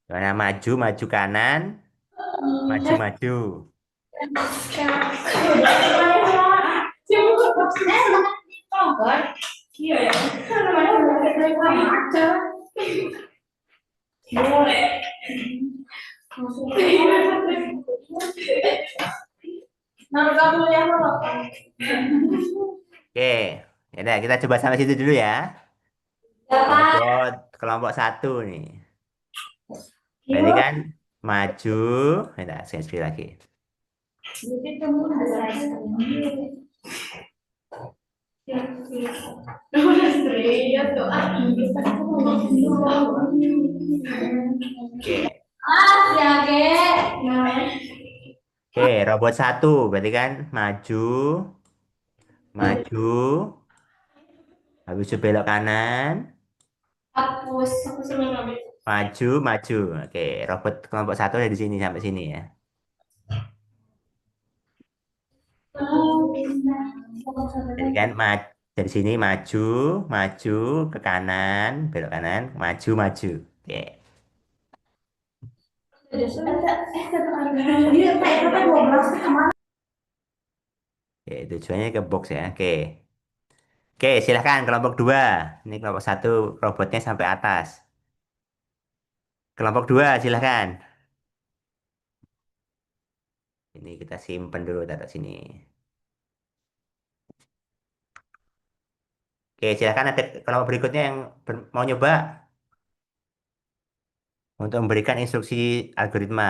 Mana maju, maju kanan, maju, maju. Oke, ya udah kita coba sampai situ dulu ya. Kelompok kelompok satu nih. Berarti kan maju, nah, sekali lagi. Oke, oke, robot satu, berarti kan maju, maju, habis itu belok kanan,
Hapus.
maju, maju. Oke, robot kelompok satu dari sini sampai sini ya. Jadi kan dari sini maju, maju ke kanan, belok kanan, maju, maju. Oke. Oke, tujuannya ke box ya. Oke. Oke, silahkan kelompok dua. Ini kelompok satu robotnya sampai atas. Kelompok dua, silahkan. Ini kita simpen dulu taruh sini. Oke, silahkan ada kelompok berikutnya yang mau nyoba untuk memberikan instruksi algoritma.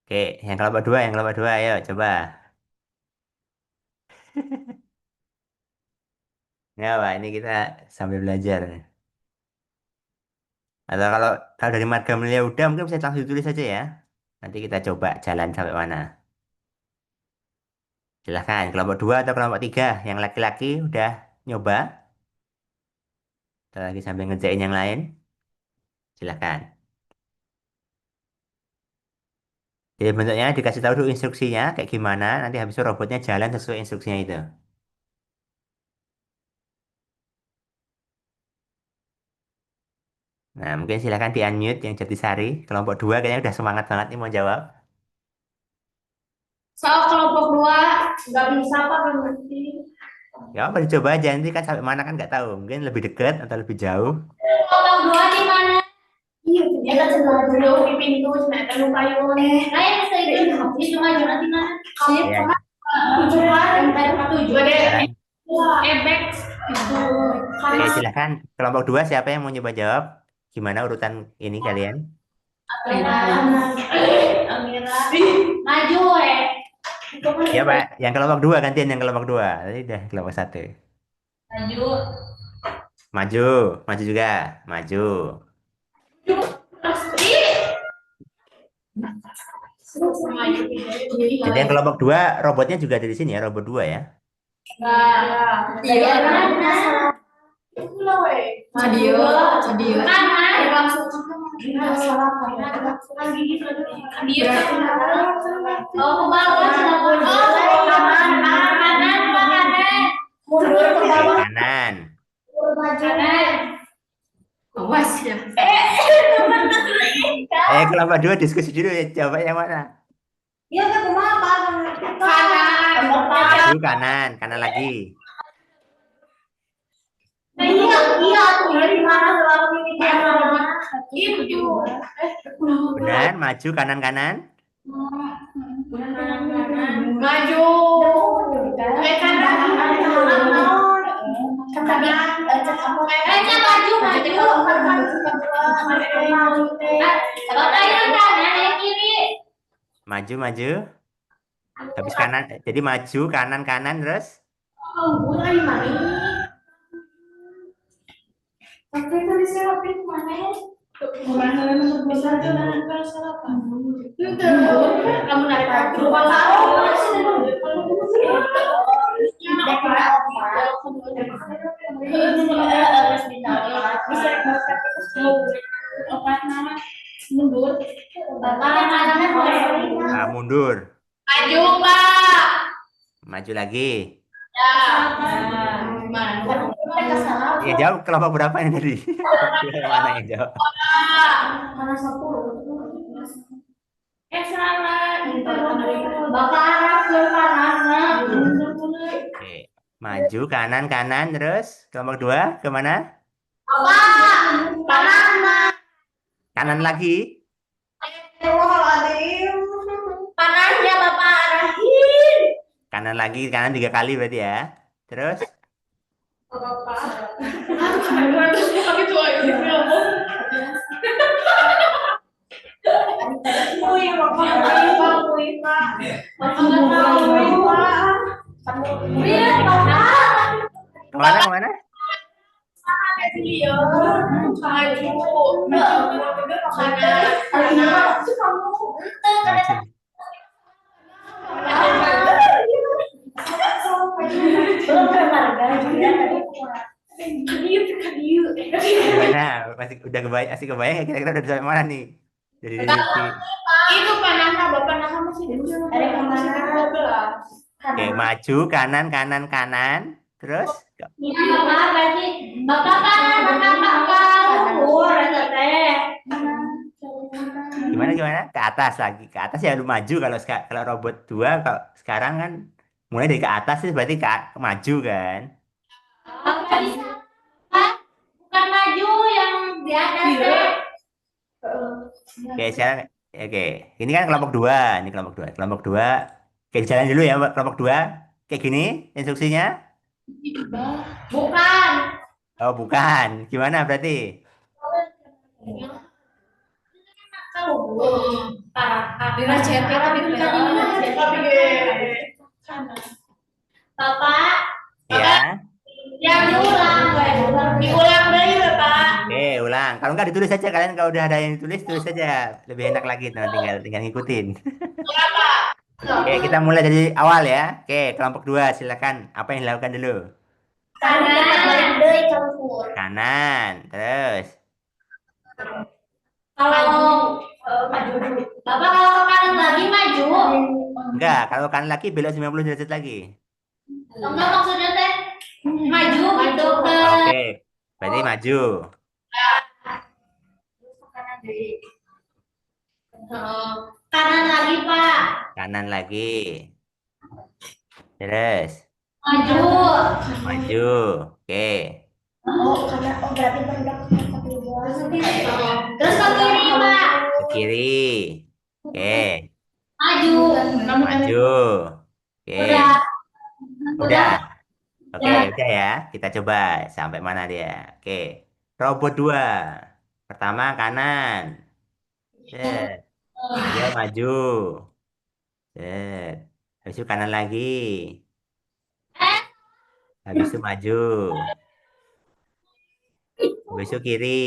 Oke, yang kelompok dua, ayo coba. Ya, Pak, ini kita sambil belajar. Atau kalau dari marga mulia udah mungkin bisa langsung ditulis saja ya. Nanti kita coba jalan sampai mana. Silahkan, kelompok dua atau kelompok tiga. Yang laki-laki udah nyoba. Kita lagi sambil ngerjain yang lain. Silahkan. Jadi bentuknya dikasih tahu dulu instruksinya kayak gimana. Nanti habis itu robotnya jalan sesuai instruksinya itu. Nah, mungkin silahkan di-unmute yang Jatisari. Kelompok dua kayaknya udah semangat banget nih mau jawab.
Soal kelompok dua nggak bisa Pak, berarti.
Ya, apa dicoba aja. Nanti kan sampai mana kan nggak tahu. Mungkin lebih dekat atau lebih jauh.
Kelompok dua di mana? Iya, ya kan sebelah dulu di pintu, cuma perlu kayu. Nah, yang saya itu cuma jalan di mana? Kamu
Ya,
pernah tujuan, tujuan deh.
silahkan.
Ebek itu.
Oke, silahkan. Kelompok dua siapa yang mau nyoba jawab? Gimana urutan ini kalian?
Amira, Amira, maju
Ya, Pak. Yang kelompok dua gantian yang kelompok dua. Tadi udah kelompok satu.
maju.
Maju, maju juga. Maju.
Pasti. Maju.
Jadi yang kelompok dua robotnya juga ada di sini ya, robot dua ya.
Iya, Cadio, cadio. Kanan. Langsung langsung gigi cadio. Oh, ke bawah silakan. Oh, kanan, kanan, kanan. Mundur ke
Oke,
bawah.
kanan.
Kanan. Awas ya.
Kelompok dua diskusi dulu ya, jawab yang mana?
Iya, ke kumaha kanan.
Maju kanan, kanan lagi.
Nah, iya tuh dari mana selalu ini kanan. Itu.
Benar, maju kanan kanan.
Maju. Kanan. Maju. Bapak yang kanan, yang kiri.
Maju maju. Habis kanan, jadi maju kanan kanan terus.
Mulai mari. Tapi itu diselapin mana ya? Kamu narik baju. Mundur.
Mundur.
Maju, Pak.
Maju lagi.
Ya.
Ya jawab kelompok berapa yang tadi? Yang mana yang jawab?
Mana 10? Salah. Bapak arah ke kanan.
Oke. Maju kanan kanan terus kelompok dua kemana?
Bapak kanan.
Kanan lagi.
Kanannya Bapak arahin.
Kanan lagi, kanan 3 kali berarti ya. Terus
Bapak. Terus bukan itu lagi.
kemana kemana? Maju. Gimana? Masih udah kebayang, masih kebayang ya kira-kira udah sampai mana nih? Jadi
Itu panahnya Bapak nah masih ada kemana?
Oke, maju kanan kanan kanan. Terus
Ini Bapak berarti Bapak kanan Bapak ada teh.
gimana gimana? Ke atas lagi. Ke atas ya lu maju kalau kalau robot dua kalau sekarang kan mulai dari ke atas sih berarti ke maju kan?
Bapak bisa bukan maju yang di atas teh.
Oke, sekarang oke. Ini kan kelompok dua, ini kelompok dua. Kelompok dua. Oke, jalan dulu ya kelompok dua. Kayak gini instruksinya?
Bukan.
Oh, bukan. Gimana berarti?
Bapak,
Ya.
yang diulang dari Bapak.
Oke, ulang. Kalau nggak ditulis saja kalian kalau udah ada yang ditulis tulis saja. Lebih enak lagi nah, tinggal ngikutin. Oke, kita mulai dari awal ya. Oke, kelompok dua silakan. Apa yang dilakukan dulu?
Kanan, dari campur.
Kanan, terus
Kalau maju dulu. Bapak kalau ke kanan lagi maju.
enggak, kalau kanan lagi belok 90 derajat lagi.
Enggak maksudnya teh maju gitu ke
Oke, berarti maju.
kanan lagi Pak.
Kanan lagi. Terus
Maju.
maju. Oke.
Berarti bergerak ke terus ke kiri Pak.
Ke kiri. Oke.
Maju.
Maju. Oke.
Udah.
Udah. Oke, udah ya. Kita coba sampai mana dia. Oke. Robot dua. Pertama kanan. Set. Dia maju. Set. Habis itu kanan lagi. Habis itu maju. Habis itu kiri.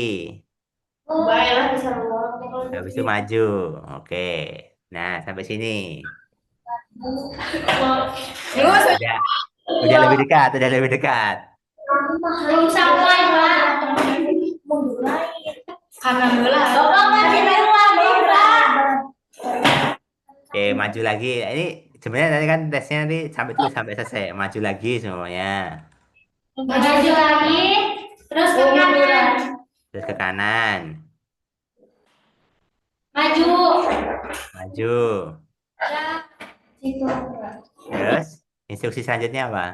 Baiklah bisa
Habis itu maju. Oke. Nah, sampai sini. Udah lebih dekat, udah lebih dekat.
Belum sampai, Pak. Mundur lagi. Kanan dulu lah. Bapak masih lagi, Pak.
Oke, maju lagi. Ini sebenarnya tadi kan tesnya nanti sampai terus sampai selesai. Maju lagi semuanya.
Maju lagi. Terus ke kanan.
Terus ke kanan.
Maju.
Maju.
Situ.
Terus instruksi selanjutnya apa?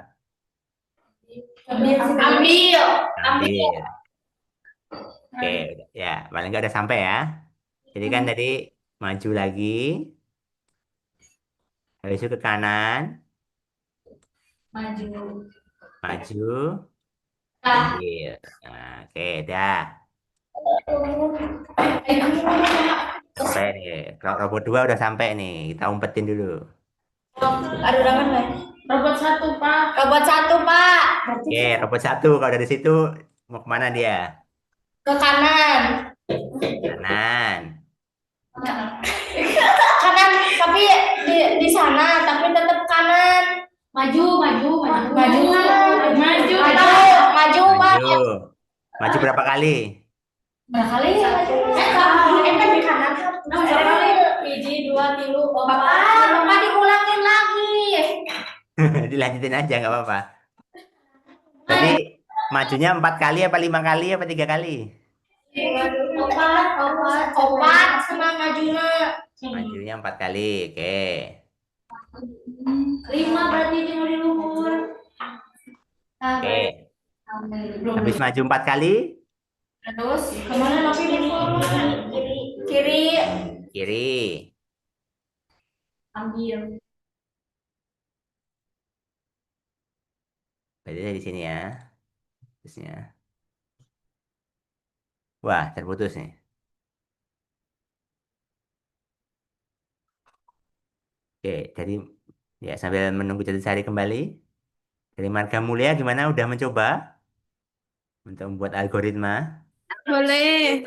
Ambil. Ambil.
Ambil. Oke, ya paling nggak udah sampai ya. Jadi kan tadi maju lagi, habis itu ke kanan,
Maju.
maju,
Ah.
ambil. Nah, oke, dah. Sampai nih. Kalau robot 2 udah sampai nih. Kita umpetin dulu.
Aduh, dapat nggak? Robot satu, Pak. Robot satu, Pak.
Oke, robot 1 kalau dari situ mau kemana dia?
Ke kanan.
Kanan.
Kanan, tapi di sana, tapi tetap kanan. Maju, maju, maju. Maju. Maju, maju. Maju, Pak.
Maju. Maju berapa kali?
Berapa kali ya maju? Kan di kanan. Berapa kali? Biji, dua, tilu, empat. Bapak diulangin lagi.
Dilanjutin aja nggak apa-apa. Berarti majunya 4 kali apa 5 kali apa 3 kali?
Opat sama majunya.
Majunya 4 kali. Oke.
5 berarti tinggal di luhur.
Oke. Habis maju 4 kali,
Terus kemana nanti kiri, kiri,
kiri.
ambil.
Berarti dari sini ya. Terusnya. Wah, terputus nih. Oke, jadi ya sambil menunggu Jatisari kembali. Dari Marga Mulia gimana? Udah mencoba untuk membuat algoritma?
Boleh.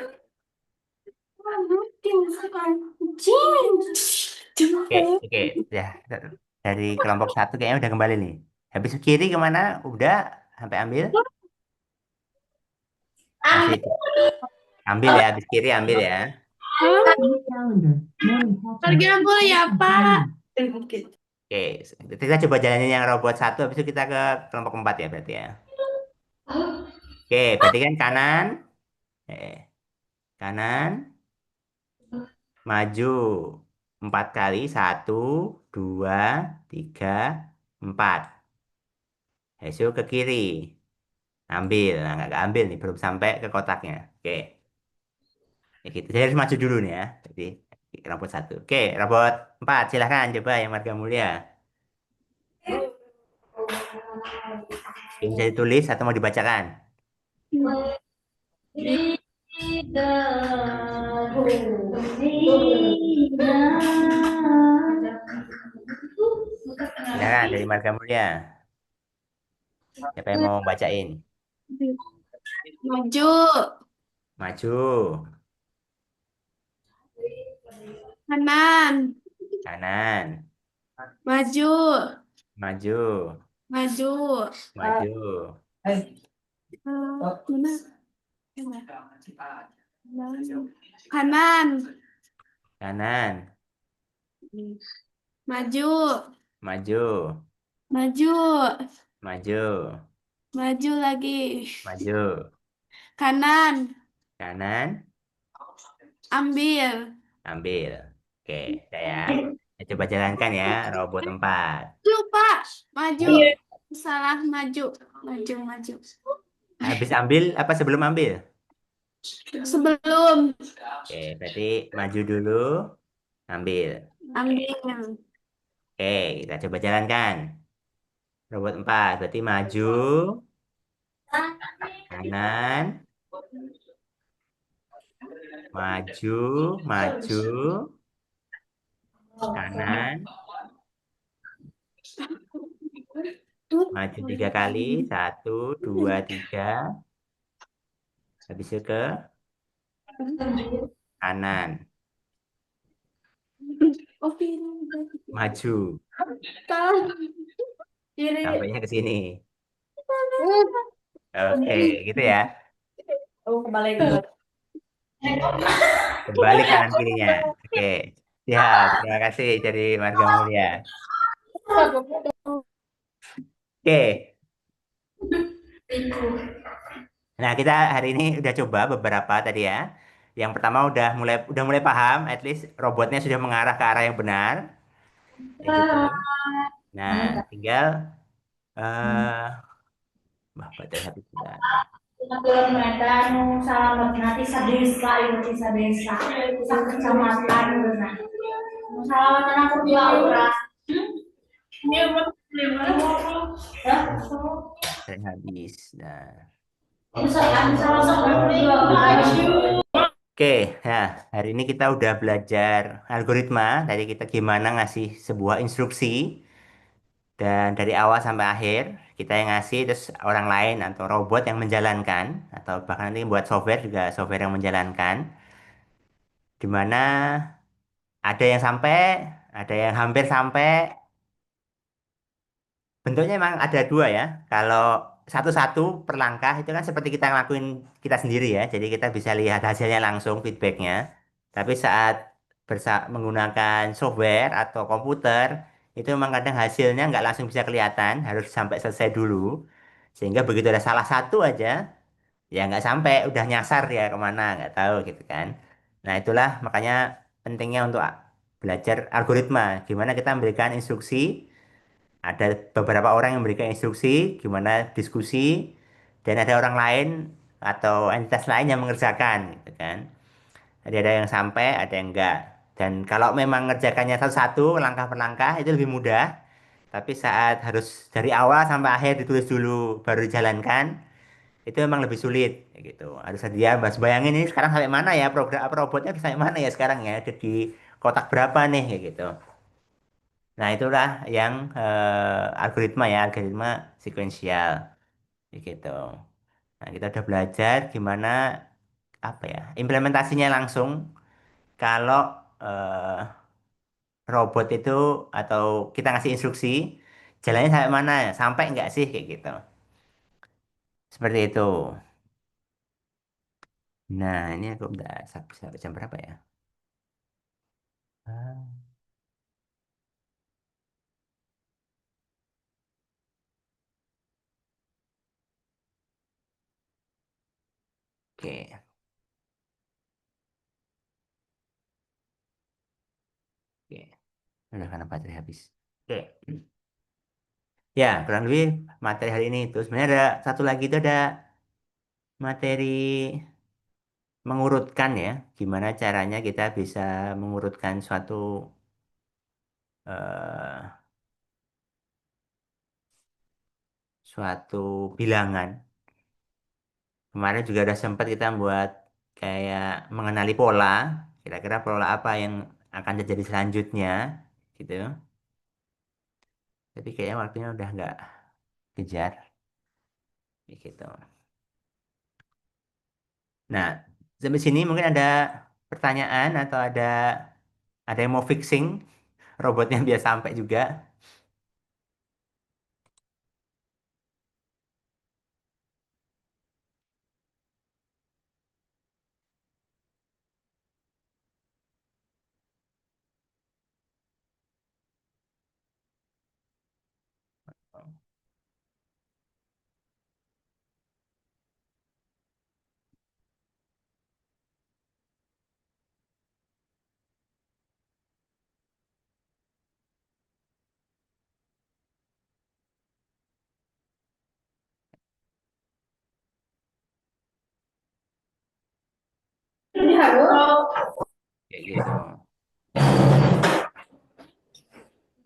Oke, oke. Ya, dari kelompok 1 kayaknya udah kembali nih. Habis kiri kemana? Udah sampai ambil? Masih ambil ya, habis kiri ambil ya.
Pergi boleh ya, Pak.
Oke, kita coba jalanin yang robot 1, habis itu kita ke kelompok 4 ya berarti ya. Oke, berarti kan kanan, eh, kanan, maju 4 kali, 1, 2, 3, 4. Habis itu ke kiri, ambil. Nah, nggak ambil nih, belum sampai ke kotaknya. Oke, ya gitu. Jadi harus maju dulu nih ya. Jadi robot 1. Oke, robot 4, silahkan coba yang Marga Mulia. Ini bisa ditulis atau mau dibacakan? Silakan dari Marga Mulia. Siapa yang mau bacain?
Maju,
Maju,
kanan,
kanan,
maju,
maju,
maju.
maju,
Mana? Kanan,
kanan,
maju,
maju,
maju,
maju,
maju lagi.
maju,
Kanan,
kanan,
ambil.
ambil. Oke, saya coba jalankan ya, robot 4.
Lupa, maju. Salah, maju, maju, maju.
Habis ambil apa sebelum ambil?
Sebelum
Oke, berarti maju dulu, ambil.
ambil.
Oke, kita coba jalankan. Robot 4, berarti maju, kanan, maju, maju, kanan, maju 3 kali, 1, 2, 3, habis itu ke kanan,
Oke,
maju,
kiri.
sampainya ke sini. Oke, gitu ya.
Oh, kembali ke
Kembali kanan kirinya. Oke, siap. Terima kasih jadi warga mulia. Oke, nah kita hari ini udah coba beberapa tadi ya. Yang pertama udah mulai paham, at least robotnya sudah mengarah ke arah yang benar, ya gitu. Nah, tinggal eh wah, baterai habis sudah.
film Medan salamat nanti sa desa itu sa desa sa kecamatan nah salamatan aku di Laura dia buat ya
Baterai habis. Nah,
bisa kan salamatan aku di Laura.
oke, nah hari ini kita udah belajar algoritma. Tadi kita gimana ngasih sebuah instruksi dan dari awal sampai akhir kita yang ngasih, terus orang lain atau robot yang menjalankan, atau bahkan nanti buat software juga software yang menjalankan. Dimana ada yang sampai, ada yang hampir sampai. Bentuknya memang ada dua ya. Kalau satu-satu per langkah itu kan seperti kita ngelakuin kita sendiri ya. Jadi kita bisa lihat hasilnya langsung, feedbacknya. Tapi saat menggunakan software atau komputer, itu memang kadang hasilnya nggak langsung bisa kelihatan, harus sampai selesai dulu. Sehingga begitu ada salah satu aja, ya nggak sampai, udah nyasar ya kemana, nggak tahu gitu kan. Nah itulah makanya pentingnya untuk belajar algoritma. Gimana kita memberikan instruksi, ada beberapa orang yang memberikan instruksi, gimana diskusi, dan ada orang lain atau entitas lain yang mengerjakan, gitu kan. Jadi ada yang sampai, ada yang enggak. Dan kalau memang ngerjakannya satu-satu, langkah per langkah, itu lebih mudah. Tapi saat harus dari awal sampai akhir ditulis dulu, baru dijalankan, itu memang lebih sulit, kayak gitu. Harus dia bahas bayangin ini sekarang sampai mana ya, program apa robotnya sampai mana ya sekarang ya, ada di kotak berapa nih, kayak gitu. Nah, itulah yang algoritma ya, algoritma sekuensial gitu. Nah, kita udah belajar gimana apa ya, implementasinya langsung kalau eh, robot itu atau kita ngasih instruksi jalannya sampai mana, sampai enggak sih kayak gitu. Seperti itu. Nah, ini aku udah sampai jam berapa ya? Ah, Oke, oke. Udah karena baterai habis. Oke. Ya, kurang lebih materi hari ini itu. Sebenarnya ada satu lagi itu ada materi mengurutkan ya, gimana caranya kita bisa mengurutkan eh, suatu bilangan. Kemarin juga ada sempat kita buat kayak mengenali pola, kira-kira pola apa yang akan terjadi selanjutnya, gitu. Tapi kayaknya waktunya udah nggak kejar, gitu. Nah, sampai sini mungkin ada pertanyaan atau ada yang mau fixing robotnya biar sampai juga.
Halo.
Kayak gitu.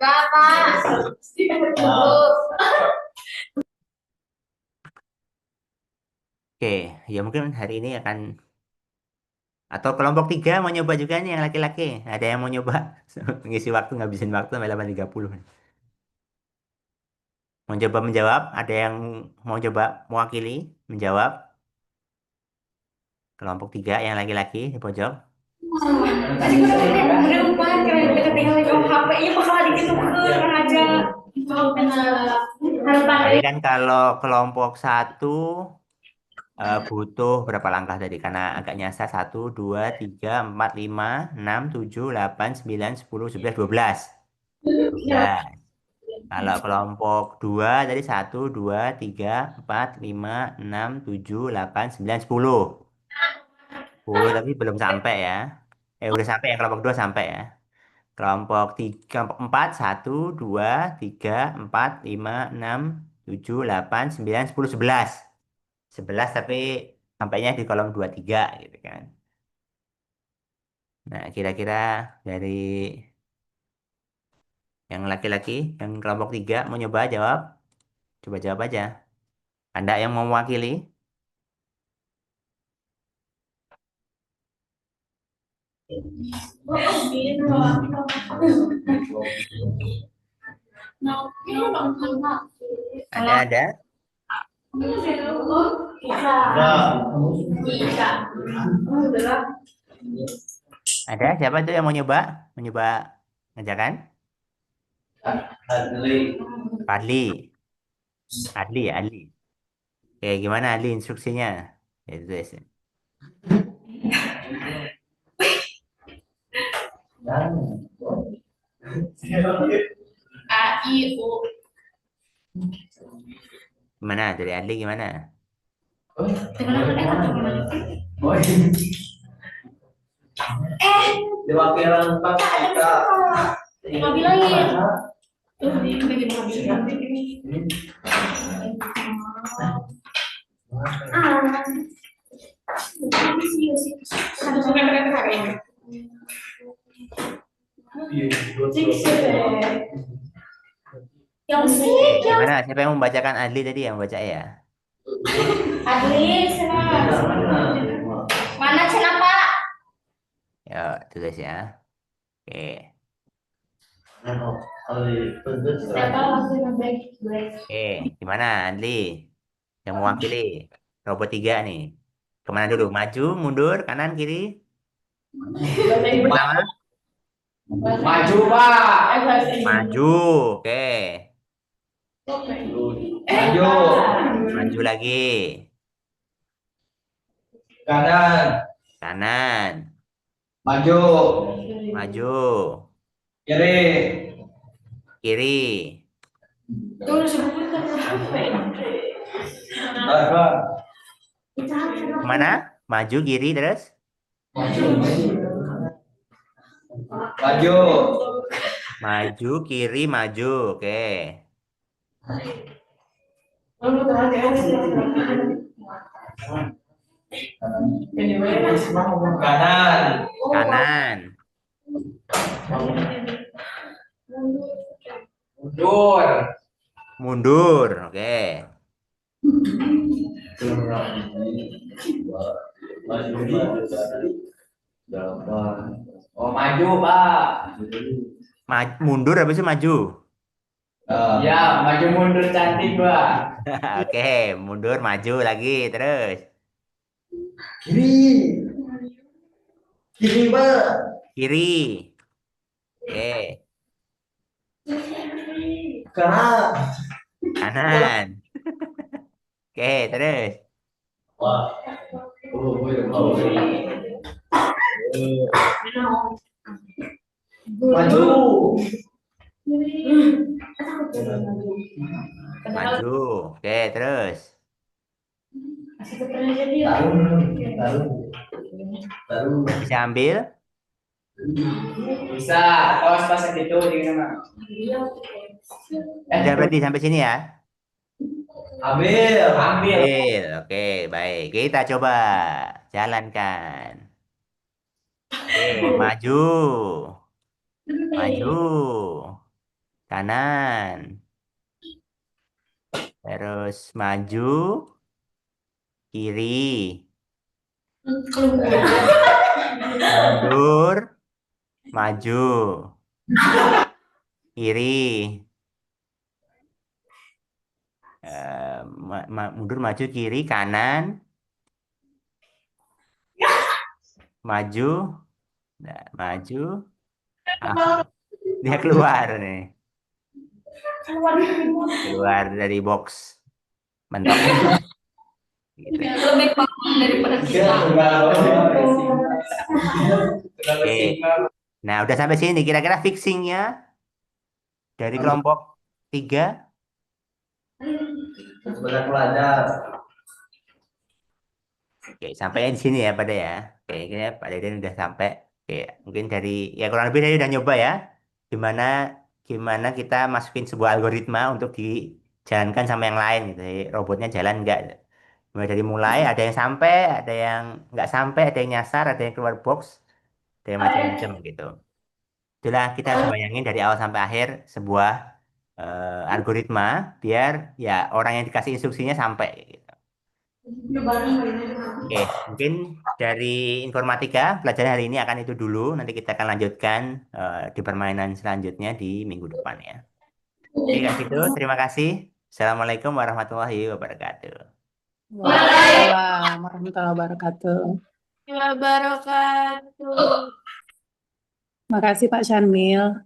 Bapak.
Oke, ya mungkin hari ini akan, atau kelompok tiga mau nyoba juga nih yang laki-laki. Ada yang mau nyoba mengisi waktu, ngabisin waktu sampai 8.30. Mau coba menjawab? Ada yang mau coba mewakili menjawab? Kelompok tiga yang laki-laki di pojok.
Tadi gue udah berubah, kayak ketinggalan jauh HP-nya bakal dikit tuh aja. Harus
Tapi
pakai.
kan kalau kelompok satu butuh berapa langkah tadi? Karena agak nyasar. Satu, dua, tiga, empat, lima, enam, tujuh, delapan, sembilan, 10, 11, 12. Ya, kalau kelompok dua tadi satu, dua, tiga, empat, lima, enam, tujuh, delapan, sembilan, 10. 10 tapi belum sampai ya. Udah sampai ya kelompok dua sampai ya. Kelompok tiga, kelompok empat, satu, dua, tiga, empat, lima, enam, tujuh, delapan, sembilan, 10, 11. 11 tapi sampainya di kolom 23 gitu kan. Nah, kira-kira dari yang laki-laki, yang kelompok tiga mau nyoba jawab? Coba jawab aja. Anda yang mau mewakili? Ada? Ada? Siapa tuh yang mau nyoba? Mau nyoba ngerjakan? Fadli. Adli ya, Adli. Oke, gimana Adli instruksinya? Itu sih.
A, I, U.
Gimana dari Adli gimana?
Diwakilkan Pak kita. Mau bilangin. Yang sih, yang
Gimana? Siapa yang membacakan Adli tadi yang baca ya?
Adli, sana. Mana cina Pak?
Ya, tulis ya. Oke.
Siapa maksudnya baik.
Oke, gimana Adli? Yang mewakili robot tiga nih. Kemana dulu? Maju, mundur, kanan, kiri? Pertama,
Maju Pak.
maju. Oke.
Maju.
Maju lagi.
Kanan.
Kanan.
Maju.
Maju.
Kiri.
Kiri. Kemana? Maju, kiri, terus?
Maju.
Maju, kiri, maju. Oke.
Kanan.
Kanan.
Mundur.
Mundur. Oke.
Oh, maju, Pak.
Mundur habis itu maju.
Ya, maju mundur cantik, Pak.
Oke, mundur, maju lagi, terus.
Kiri. Kiri, Pak.
Kiri. Oke.
Kanan.
Kanan. Oke, terus.
Wah. Oh, maju.
Maju. Oke, terus. Bisa ambil?
Bisa. Awas pas itu di mana?
Udah berarti sampai sini ya?
Ambil. Ambil.
Ambil. Oke, baik. Kita coba jalankan. Oke, maju. Maju. Kanan. Terus maju. Kiri. Mundur. Maju. Kiri. Mundur, maju, kiri, kanan. Maju. Nah, maju. Ah, dia keluar nih.
keluar dari box.
keluar dari box mentoknya gitu.
Lebih paham daripada kita.
Oke. Nah, udah sampai sini kira-kira fixingnya dari kelompok 3.
Banyak pelajar.
Oke, sampai di sini ya pada ya. Oke, kayaknya Pak Deden udah sampai. Oke, mungkin dari ya kurang lebih dari udah nyoba ya. Gimana gimana kita masukin sebuah algoritma untuk dijalankan sama yang lain gitu. Jadi robotnya jalan nggak? Mulai dari mulai ada yang sampai, ada yang nggak sampai, ada yang nyasar, ada yang keluar box, ada yang macam-macam gitu. Itulah kita harus bayangin dari awal sampai akhir sebuah algoritma biar ya orang yang dikasih instruksinya sampai gitu. Oke, mungkin dari informatika pelajaran hari ini akan itu dulu. Nanti kita akan lanjutkan di permainan selanjutnya di minggu depan ya. Oke, kayak gitu. Terima kasih. Assalamualaikum warahmatullahi wabarakatuh.
Waalaikumsalam warahmatullahi wabarakatuh.
Wabarakatuh.
Makasih Pak Syamil.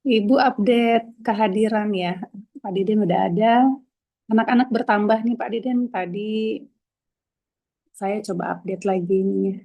Ibu update kehadiran ya. Pak Diden udah ada. Anak-anak bertambah nih Pak Diden. Tadi saya coba update lagi nih.